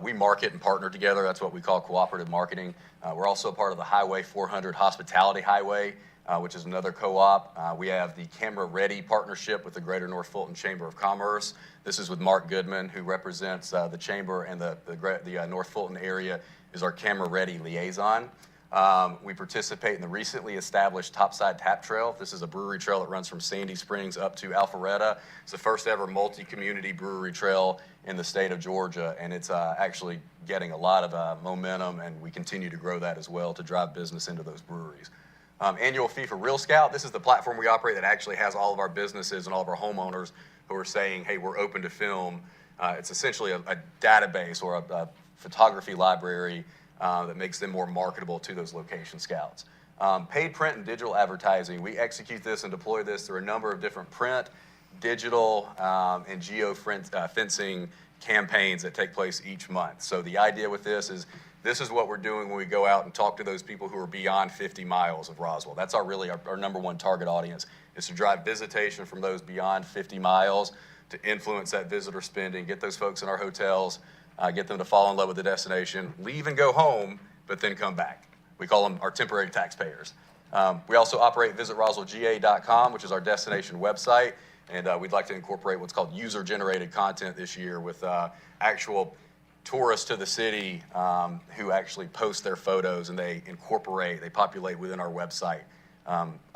We market and partner together. That's what we call cooperative marketing. We're also a part of the Highway 400 Hospitality Highway, which is another co-op. We have the Camera Ready partnership with the Greater North Fulton Chamber of Commerce. This is with Mark Goodman, who represents the Chamber, and the North Fulton area is our Camera Ready liaison. We participate in the recently established Topside Tap Trail. This is a brewery trail that runs from Sandy Springs up to Alpharetta. It's the first ever multi-community brewery trail in the state of Georgia, and it's actually getting a lot of momentum, and we continue to grow that as well to drive business into those breweries. Annual fee for Real Scout. This is the platform we operate that actually has all of our businesses and all of our homeowners who are saying, hey, we're open to film. It's essentially a database or a photography library that makes them more marketable to those location scouts. Paid print and digital advertising. We execute this and deploy this through a number of different print, digital, and geo-fencing campaigns that take place each month. So the idea with this is what we're doing when we go out and talk to those people who are beyond 50 miles of Roswell. That's our number one target audience, is to drive visitation from those beyond 50 miles to influence that visitor spending, get those folks in our hotels, get them to fall in love with the destination, leave and go home, but then come back. We call them our temporary taxpayers. We also operate visitroswellga.com, which is our destination website, and we'd like to incorporate what's called user-generated content this year with actual tourists to the city who actually post their photos, and they populate within our website.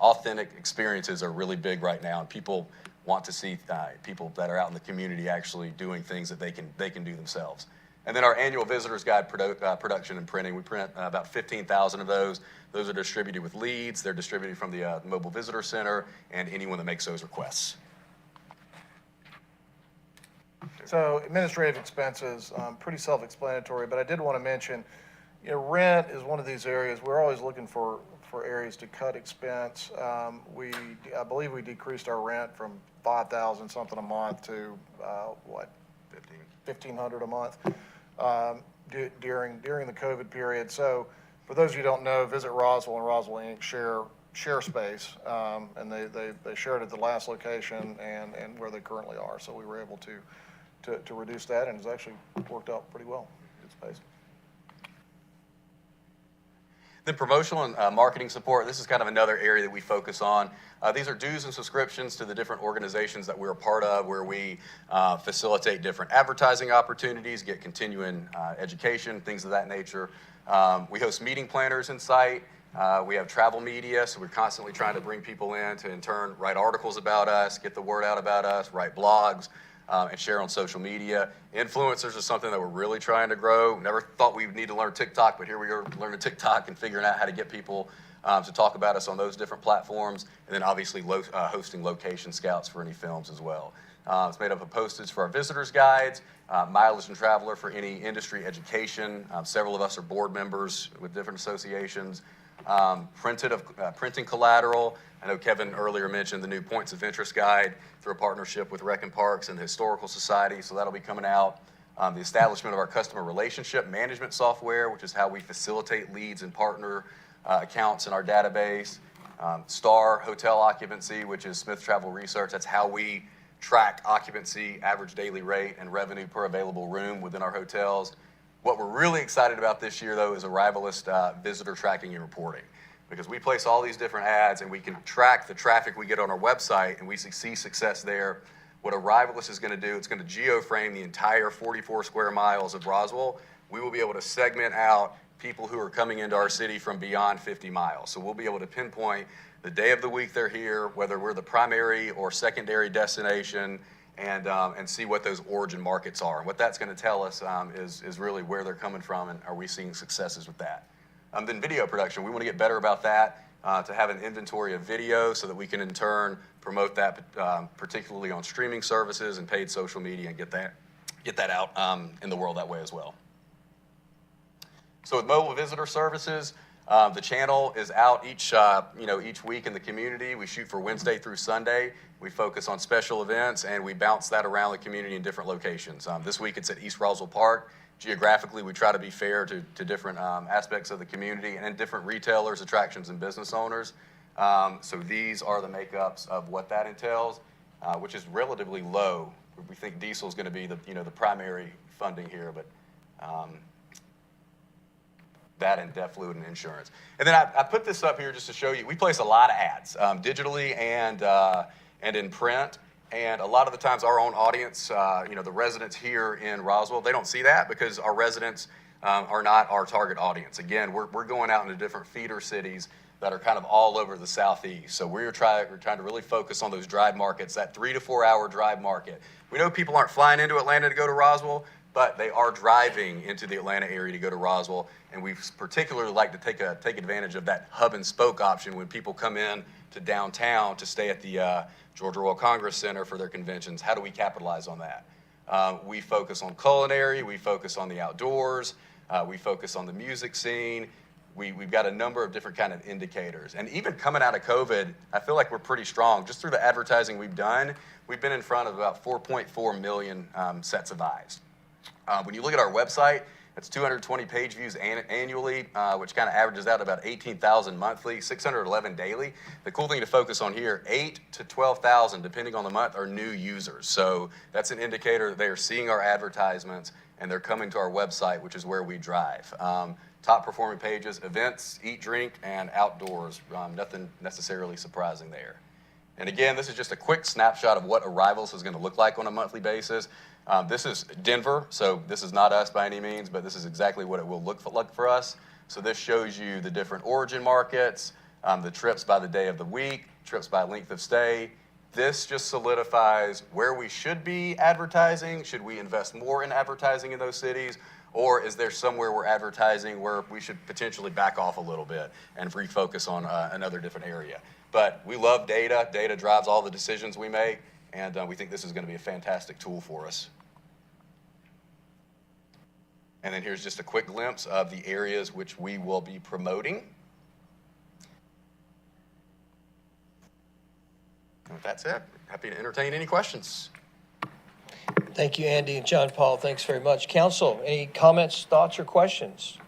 Authentic experiences are really big right now, and people want to see people that are out in the community actually doing things that they can do themselves. And then our annual Visitor's Guide production and printing. We print about 15,000 of those. Those are distributed with leads. They're distributed from the Mobile Visitor Center and anyone that makes those requests. So administrative expenses, pretty self-explanatory, but I did want to mention, rent is one of these areas. We're always looking for areas to cut expense. I believe we decreased our rent from $5,000 something a month to $1,500 a month during the COVID period. So for those of you who don't know, Visit Roswell and Roswell Inc. share space, and they shared at the last location and where they currently are. So we were able to reduce that, and it's actually worked out pretty well. Good space. Then promotional and marketing support. This is kind of another area that we focus on. These are dues and subscriptions to the different organizations that we're a part of, where we facilitate different advertising opportunities, get continuing education, things of that nature. We host meeting planners in site. We have travel media, so we're constantly trying to bring people in turn write articles about us, get the word out about us, write blogs, and share on social media. Influencers is something that we're really trying to grow. Never thought we'd need to learn TikTok, but here we are learning TikTok and figuring out how to get people to talk about us on those different platforms. And then obviously hosting location scouts for any films as well. It's made up of postage for our visitors guides, mileage and traveler for any industry education. Several of us are board members with different associations. Printing collateral. I know Kevin earlier mentioned the new Points of Interest guide through a partnership with Rec and Parks and the Historical Society, so that'll be coming out. The establishment of our customer relationship management software, which is how we facilitate leads and partner accounts in our database. STAR hotel occupancy, which is Smith Travel Research. That's how we track occupancy, average daily rate, and revenue per available room within our hotels. What we're really excited about this year, though, is arrivalist visitor tracking and reporting. Because we place all these different ads and we can track the traffic we get on our website and we see success there. What Arrivalist is going to do, it's going to geoframe the entire 44 square miles of Roswell. We will be able to segment out people who are coming into our city from beyond 50 miles. So we'll be able to pinpoint the day of the week they're here, whether we're the primary or secondary destination, and see what those origin markets are. And what that's going to tell us is really where they're coming from and are we seeing successes with that. Then video production, we want to get better about that, to have an inventory of video so that we can in turn promote that, particularly on streaming services and paid social media, and get that out in the world that way as well. So with mobile visitor services, the channel is out each week in the community. We shoot for Wednesday through Sunday. We focus on special events and we bounce that around the community in different locations. This week it's at East Roswell Park. Geographically, we try to be fair to different aspects of the community and different retailers, attractions, and business owners. So these are the makeups of what that entails, which is relatively low. We think diesel is going to be the primary funding here, but that and debt fluid and insurance. And then I put this up here just to show you, we place a lot of ads, digitally and in print. And a lot of the times our own audience, the residents here in Roswell, they don't see that because our residents are not our target audience. Again, we're going out into different feeder cities that are kind of all over the southeast. So we're trying to really focus on those drive markets, that 3 to 4 hour drive market. We know people aren't flying into Atlanta to go to Roswell, but they are driving into the Atlanta area to go to Roswell. And we particularly like to take advantage of that hub and spoke option when people come in to downtown to stay at the Georgia World Congress Center for their conventions. How do we capitalize on that? We focus on culinary, we focus on the outdoors, we focus on the music scene. We've got a number of different kind of indicators. And even coming out of COVID, I feel like we're pretty strong. Just through the advertising we've done, we've been in front of about 4.4 million sets of eyes. When you look at our website, it's 220 page views annually, which kind of averages out about 18,000 monthly, 611 daily. The cool thing to focus on here, 8 to 12,000, depending on the month, are new users. So that's an indicator that they are seeing our advertisements and they're coming to our website, which is where we drive. Top performing pages, events, eat, drink, and outdoors. Nothing necessarily surprising there. And again, this is just a quick snapshot of what Arrivals is going to look like on a monthly basis. This is Denver, so this is not us by any means, but this is exactly what it will look like for us. So this shows you the different origin markets, the trips by the day of the week, trips by length of stay. This just solidifies where we should be advertising. Should we invest more in advertising in those cities? Or is there somewhere we're advertising where we should potentially back off a little bit and refocus on another different area? But we love data. Data drives all the decisions we make, and we think this is going to be a fantastic tool for us. And then here's just a quick glimpse of the areas which we will be promoting. And with that said, happy to entertain any questions. Thank you, Andy and John Paul. Thanks very much. Council, any comments, thoughts, or questions?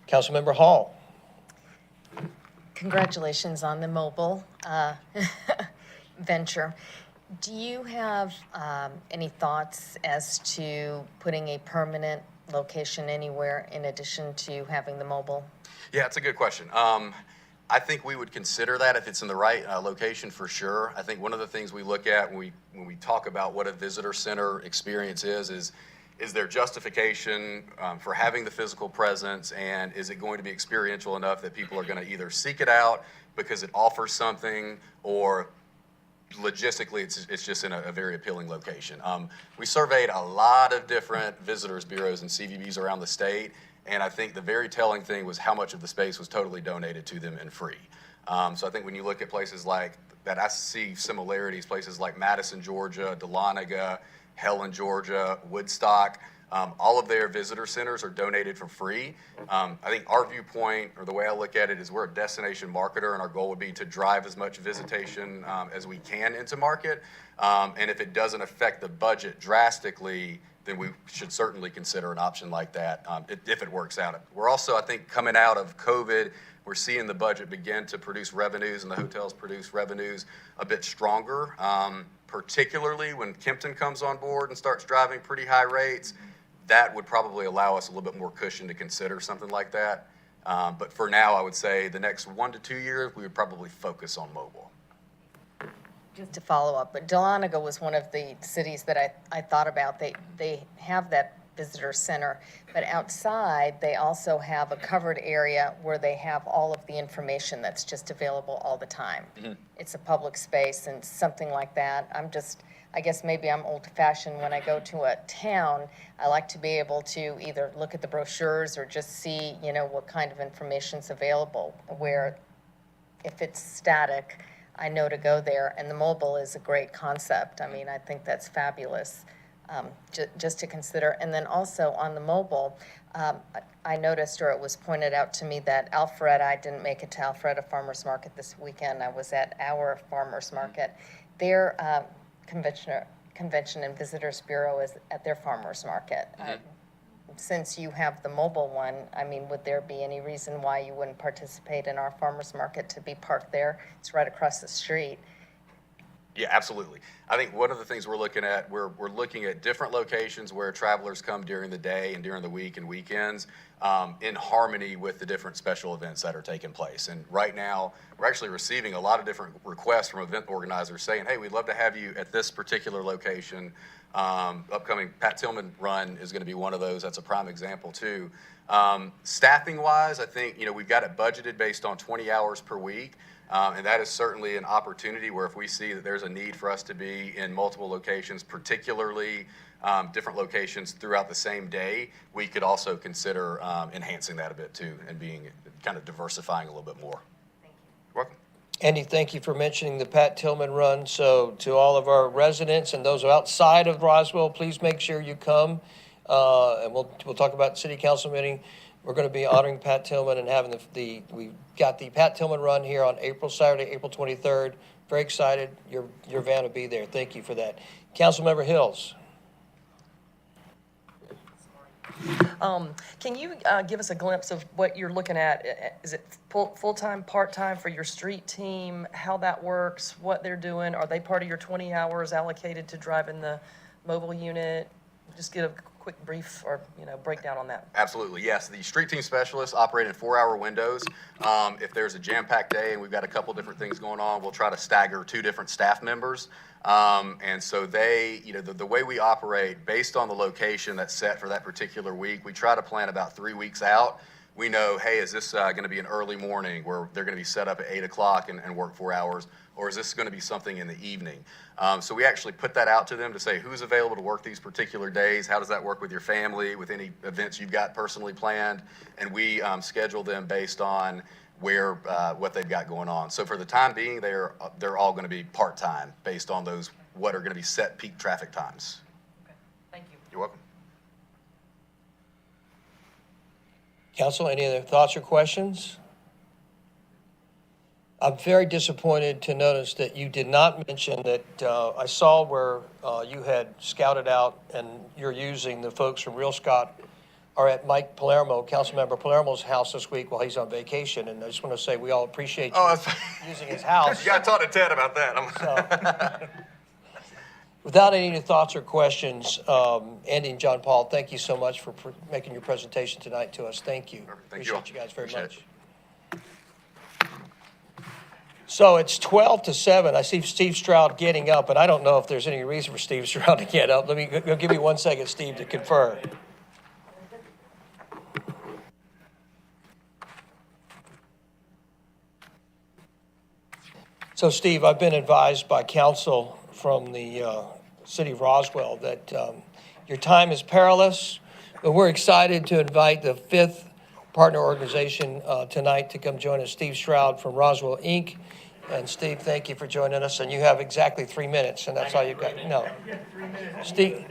Councilmember Hall. Congratulations on the mobile venture. Do you have any thoughts as to putting a permanent location anywhere in addition to having the mobile? Yeah, it's a good question. I think we would consider that if it's in the right location for sure. I think one of the things we look at when we talk about what a visitor center experience is there justification for having the physical presence, and is it going to be experiential enough that people are going to either seek it out because it offers something, or logistically it's just in a very appealing location. We surveyed a lot of different visitors bureaus and CVBs around the state, and I think the very telling thing was how much of the space was totally donated to them and free. So I think when you look at places like that, I see similarities, places like Madison, Georgia, Dahlonega, Helen, Georgia, Woodstock. All of their visitor centers are donated for free. I think our viewpoint, or the way I look at it, is we're a destination marketer, and our goal would be to drive as much visitation as we can into market. And if it doesn't affect the budget drastically, then we should certainly consider an option like that if it works out. We're also, I think, coming out of COVID, we're seeing the budget begin to produce revenues, and the hotels produce revenues a bit stronger, particularly when Kempton comes on board and starts driving pretty high rates. that would probably allow us a little bit more cushion to consider something like that. But for now, I would say the next 1 to 2 years, we would probably focus on mobile. Just to follow up, but Dahlonega was one of the cities that I thought about. They have that visitor center, but outside, they also have a covered area where they have all of the information that's just available all the time. Mm-hmm. It's a public space and something like that. I guess maybe I'm old-fashioned. When I go to a town, I like to be able to either look at the brochures or just see, what kind of information's available, where if it's static, I know to go there, and the mobile is a great concept. I mean, I think that's fabulous, just to consider. And then also on the mobile, I noticed, or it was pointed out to me, that I didn't make it to Alpharetta Farmers Market this weekend. I was at our farmers market. Their Convention and Visitors Bureau is at their farmers market. Since you have the mobile one, I mean, would there be any reason why you wouldn't participate in our farmers market to be parked there? It's right across the street. Yeah, absolutely. I think one of the things we're looking at, we're looking at different locations where travelers come during the day and during the week and weekends, in harmony with the different special events that are taking place. And right now, we're actually receiving a lot of different requests from event organizers saying, hey, we'd love to have you at this particular location. Upcoming Pat Tillman run is going to be one of those. That's a prime example too. Staffing wise, I think, we've got it budgeted based on 20 hours per week. And that is certainly an opportunity where if we see that there's a need for us to be in multiple locations, particularly different locations throughout the same day, we could also consider enhancing that a bit too and being kind of diversifying a little bit more. Thank you. You're welcome. Andy, thank you for mentioning the Pat Tillman run. So to all of our residents and those outside of Roswell, please make sure you come. And we'll talk about the city council meeting. We're going to be honoring Pat Tillman and having we've got the Pat Tillman run here on Saturday, April 23rd. Very excited. Your van will be there. Thank you for that. Councilmember Hills. Can you give us a glimpse of what you're looking at? Is it full-time, part-time for your street team? How that works, what they're doing? Are they part of your 20 hours allocated to driving the mobile unit? Just get a quick brief or breakdown on that. Absolutely, yes. The street team specialists operate in 4-hour windows. If there's a jam-packed day and we've got a couple different things going on, we'll try to stagger 2 different staff members. And so they, the way we operate based on the location that's set for that particular week, we try to plan about 3 weeks out. We know, hey, is this going to be an early morning where they're going to be set up at 8 o'clock and work 4 hours? Or is this going to be something in the evening? So we actually put that out to them to say who's available to work these particular days, how does that work with your family, with any events you've got personally planned, and we schedule them based on what they've got going on. So for the time being, they're all going to be part-time based on those what are going to be set peak traffic times. Okay, thank you. You're welcome. Council, any other thoughts or questions? I'm very disappointed to notice that you did not mention that I saw where you had scouted out and you're using the folks from Real Scott are at Mike Palermo, Councilmember Palermo's house this week while he's on vacation. And I just want to say we all appreciate you using his house. Yeah, I talked to Ted about that. Without any thoughts or questions, Andy and John Paul, thank you so much for making your presentation tonight to us. Thank you. Appreciate you guys very much. So it's 12 to 7. I see Steve Stroud getting up, and I don't know if there's any reason for Steve Stroud to get up. Give me 1 second, Steve, to confirm. So, Steve, I've been advised by council from the city of Roswell that your time is perilous, but we're excited to invite the 5th partner organization tonight to come join us, Steve Stroud from Roswell, Inc. And Steve, thank you for joining us. And you have exactly 3 minutes, and that's all you've got. No. Steve,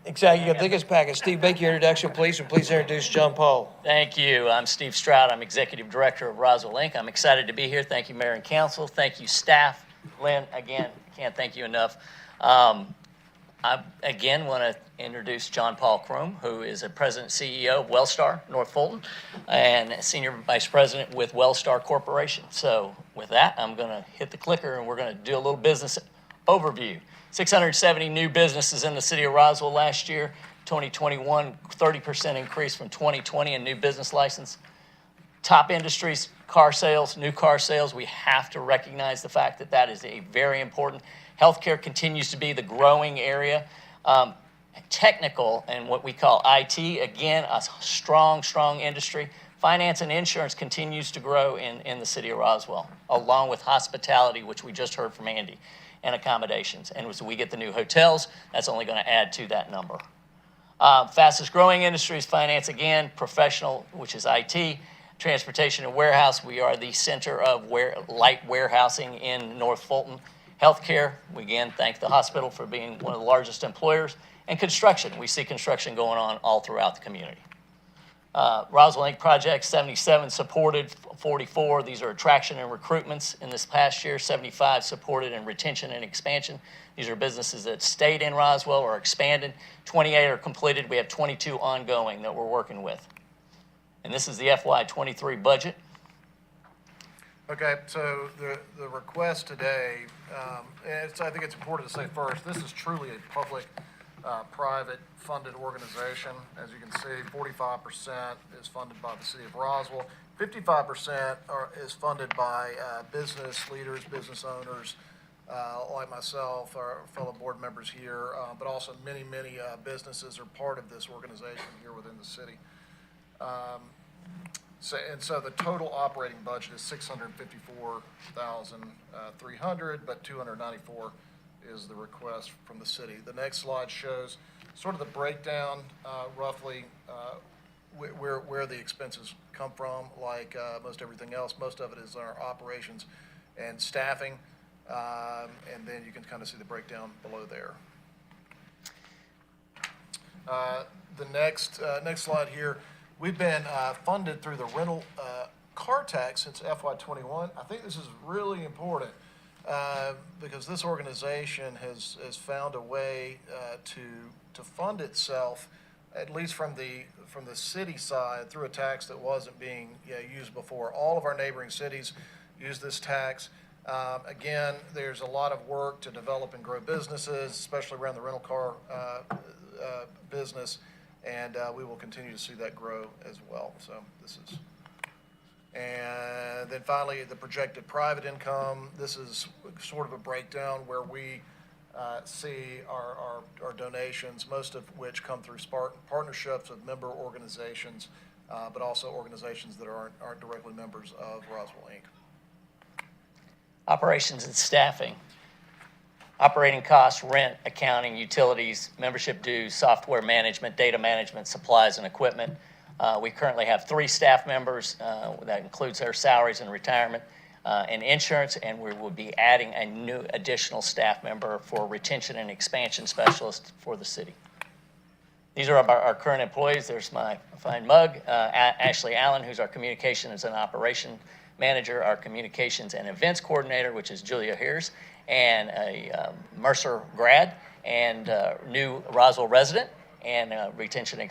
exactly, you got the thickest packet. Steve, make your introduction, please, and please introduce John Paul. Thank you. I'm Steve Stroud. I'm Executive Director of Roswell, Inc. I'm excited to be here. Thank you, Mayor and Council. Thank you, staff. Lynn, again, can't thank you enough. I, again, want to introduce John Paul Crum, who is a President and CEO of Wellstar North Fulton and Senior Vice President with Wellstar Corporation. So with that, I'm going to hit the clicker and we're going to do a little business overview. 670 new businesses in the city of Roswell last year, 2021, 30% increase from 2020 in new business license. Top industries, car sales, new car sales. We have to recognize the fact that that is a very important. Healthcare continues to be the growing area. Technical and what we call IT, again, a strong industry. Finance and insurance continues to grow in the city of Roswell, along with hospitality, which we just heard from Andy, and accommodations. And as we get the new hotels, that's only going to add to that number. Fastest growing industries, finance again, professional, which is IT, transportation and warehouse. We are the center of light warehousing in North Fulton. Healthcare, we again thank the hospital for being one of the largest employers. And construction, we see construction going on all throughout the community. Roswell Inc. projects, 77 supported, 44. These are attraction and recruitments in this past year, 75 supported in retention and expansion. These are businesses that stayed in Roswell or expanded. 28 are completed. We have 22 ongoing that we're working with. And this is the FY23 budget. Okay, so the request today, I think it's important to say first, this is truly a public private funded organization. As you can see, 45% is funded by the city of Roswell. 55% is funded by business leaders, business owners, like myself, our fellow board members here, but also many businesses are part of this organization here within the city. So the total operating budget is $654,300, but $294 is the request from the city. The next slide shows sort of the breakdown, roughly where the expenses come from. Like most everything else, most of it is our operations and staffing, and then you can kind of see the breakdown below there. The next slide here, we've been funded through the rental car tax since FY21. I think this is really important. Because this organization has found a way to fund itself, at least from the city side, through a tax that wasn't being used before. All of our neighboring cities use this tax. Again, there's a lot of work to develop and grow businesses, especially around the rental car business, and we will continue to see that grow as well. So this is. And then finally, the projected private income. This is sort of a breakdown where we see our donations, most of which come through partnerships with member organizations, but also organizations that aren't directly members of Roswell Inc. Operations and staffing. Operating costs, rent, accounting, utilities, membership dues, software management, data management, supplies, and equipment. We currently have 3 staff members. That includes their salaries and retirement and insurance, and we will be adding a new additional staff member for retention and expansion specialist for the city. These are our current employees. There's my fine mug, Ashley Allen, who's our communications and operation manager, our communications and events coordinator, which is Julia Hears, and a Mercer grad, and new Roswell resident, and retention and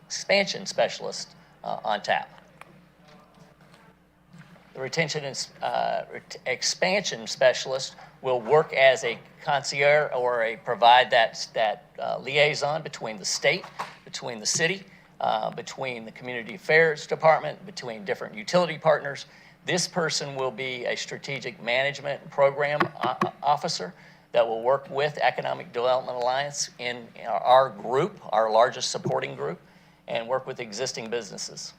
expansion specialist on tap. The retention and expansion specialist will work as a concierge or provide that liaison between the state, between the city, between the community affairs department, between different utility partners. This person will be a strategic management program officer that will work with Economic Development Alliance in our group, our largest supporting group, and work with existing businesses.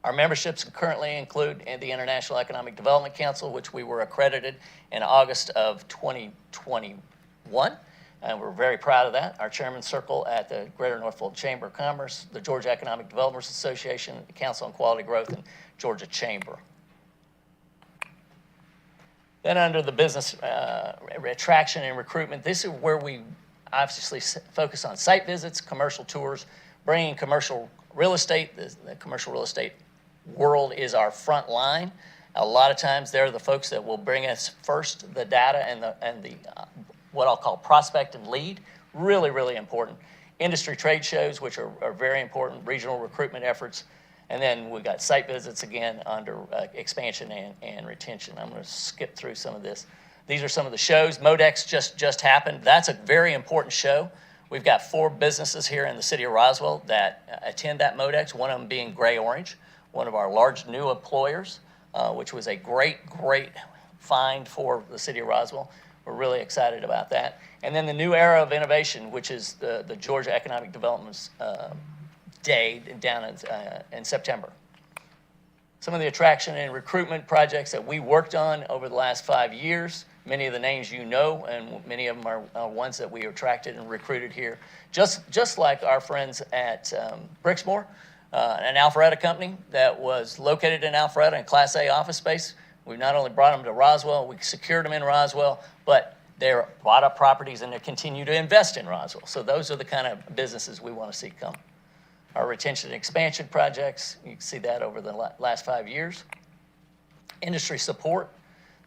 Our memberships currently include the International Economic Development Council, which we were accredited in August of 2021, and we're very proud of that. Our Chairman's Circle at the Greater Norfolk Chamber of Commerce, the Georgia Economic Developers Association, the Council on Quality Growth, and Georgia Chamber. Then under the business attraction and recruitment, this is where we obviously focus on site visits, commercial tours, bringing commercial real estate. The commercial real estate world is our front line. A lot of times they're the folks that will bring us first the data and the what I'll call prospect and lead. Really, really important. Industry trade shows, which are very important, regional recruitment efforts. And then we've got site visits again under expansion and retention. I'm going to skip through some of this. These are some of the shows. MODEX just happened. That's a very important show. We've got 4 businesses here in the city of Roswell that attend that MODEX, one of them being Gray Orange, one of our large new employers, which was a great find for the city of Roswell. We're really excited about that. And then the new era of innovation, which is the Georgia Economic Development Day down in September. Some of the attraction and recruitment projects that we worked on over the last 5 years, many of the names you know, and many of them are ones that we attracted and recruited here. Just like our friends at Brixmor, an Alpharetta company that was located in Alpharetta in Class A office space. We not only brought them to Roswell, we secured them in Roswell, but they bought up properties and they continue to invest in Roswell. So those are the kind of businesses we want to see come. Our retention and expansion projects, you can see that over the last 5 years. Industry support.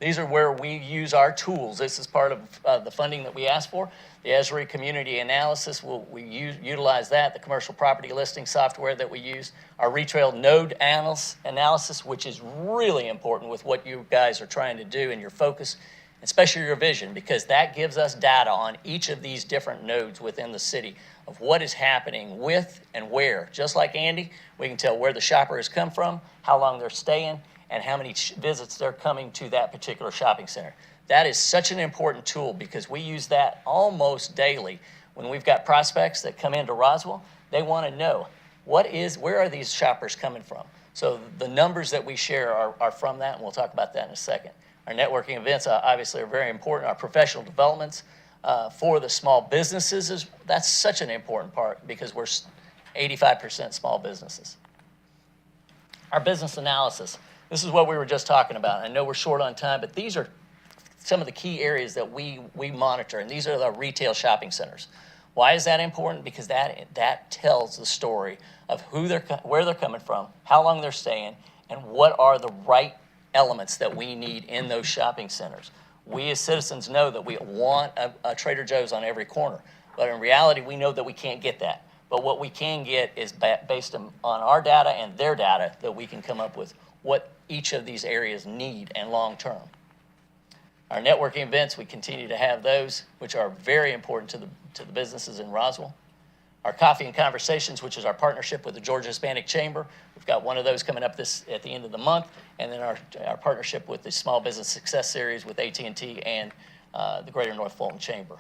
These are where we use our tools. This is part of the funding that we asked for. The Esri Community Analysis, we utilize that. The commercial property listing software that we use. Our retail node analysis, which is really important with what you guys are trying to do and your focus, especially your vision, because that gives us data on each of these different nodes within the city of what is happening with and where. Just like Andy, we can tell where the shopper has come from, how long they're staying, and how many visits they're coming to that particular shopping center. That is such an important tool because we use that almost daily. When we've got prospects that come into Roswell, they want to know where are these shoppers coming from? So the numbers that we share are from that, and we'll talk about that in a second. Our networking events obviously are very important. Our professional developments for the small businesses, that's such an important part because we're 85% small businesses. Our business analysis. This is what we were just talking about. I know we're short on time, but these are some of the key areas that we monitor, and these are the retail shopping centers. Why is that important? Because that tells the story of where they're coming from, how long they're staying, and what are the right elements that we need in those shopping centers. We as citizens know that we want a Trader Joe's on every corner, but in reality, we know that we can't get that. But what we can get is based on our data and their data that we can come up with what each of these areas need and long term. Our networking events, we continue to have those, which are very important to the businesses in Roswell. Our coffee and conversations, which is our partnership with the Georgia Hispanic Chamber. We've got one of those coming up at the end of the month, and then our partnership with the Small Business Success Series with AT&T and the Greater North Fulton Chamber.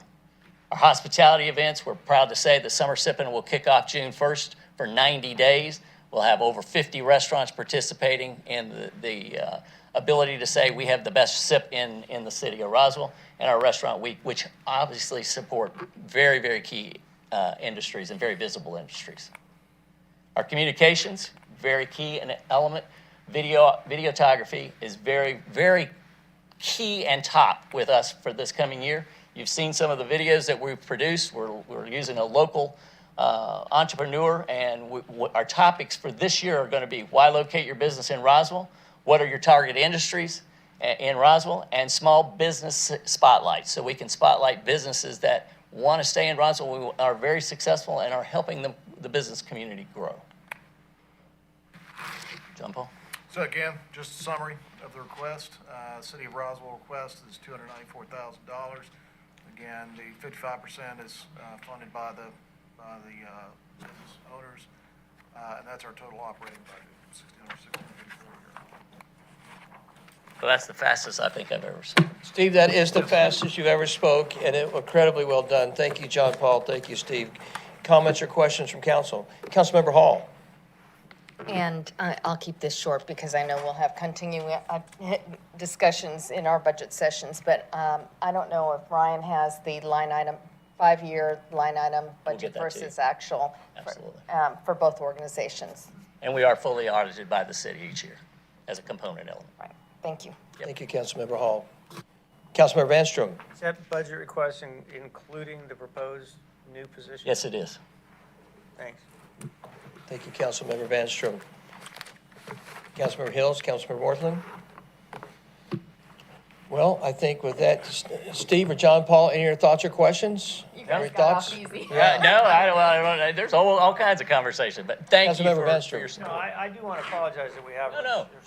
Our hospitality events, we're proud to say the Summer Sippin' will kick off June 1st for 90 days. We'll have over 50 restaurants participating in the ability to say we have the best sip in the city of Roswell, and our restaurant week, which obviously support very, very key industries and very visible industries. Our communications, very key and element. Videography is very, very key and top with us for this coming year. You've seen some of the videos that we've produced. We're using a local entrepreneur, and our topics for this year are going to be why locate your business in Roswell, what are your target industries in Roswell, and small business spotlights. So we can spotlight businesses that want to stay in Roswell, we are very successful and are helping the business community grow. John Paul? So again, just a summary of the request. City of Roswell request is $294,000. Again, the 55% is funded by the business owners, and that's our total operating budget, $1,664 a year. So that's the fastest I think I've ever seen. Steve, that is the fastest you've ever spoke, and incredibly well done. Thank you, John Paul. Thank you, Steve. Comments or questions from council? Councilmember Hall. And I'll keep this short because I know we'll have continuing discussions in our budget sessions, but I don't know if Ryan has the line item, 5-year line item budget versus actual for both organizations. And we are fully audited by the city each year as a component element. Right. Thank you. Yep. Thank you, Councilmember Hall. Councilmember Vanstrom. Is that budget request including the proposed new position? Yes, it is. Thanks. Thank you, Councilmember Vanstrom. Councilmember Hills, Councilmember Worthling. Well, I think with that, Steve or John Paul, any of your thoughts or questions? You guys Any got thoughts? off easy. Yeah, no, I don't, there's all kinds of conversation, but thank you for your No, support. I do want to apologize that we're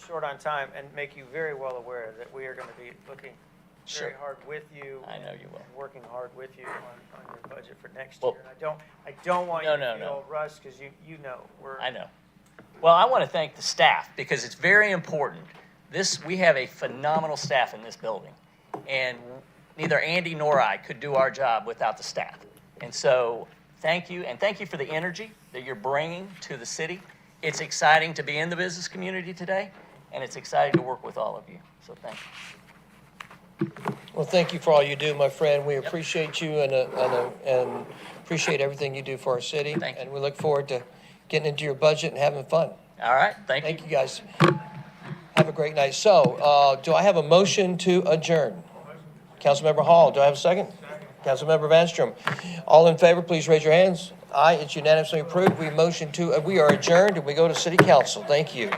short on time and make you very well aware that we are going to be looking very hard with you. I know you will. Working hard with you on your budget for next Well- year. I don't want No, you to no, feel rushed, because you know, I know. Well, I want to thank the staff because it's very important. We have a phenomenal staff in this building, and neither Andy nor I could do our job without the staff. And so, thank you, and thank you for the energy that you're bringing to the city. It's exciting to be in the business community today, and it's exciting to work with all of you. So, thank you. Well, thank you for all you do, my friend. We appreciate you and appreciate everything you do for our city. Thank you. And we look forward to getting into your budget and having fun. All right, thank you. Thank you, guys. Have a great night. So, do I have a motion to adjourn? Councilmember Hall, do I have a second? Councilmember Vanstrom. All in favor, please raise your hands. Aye, it's unanimously approved. We are adjourned and we go to City Council. Thank you.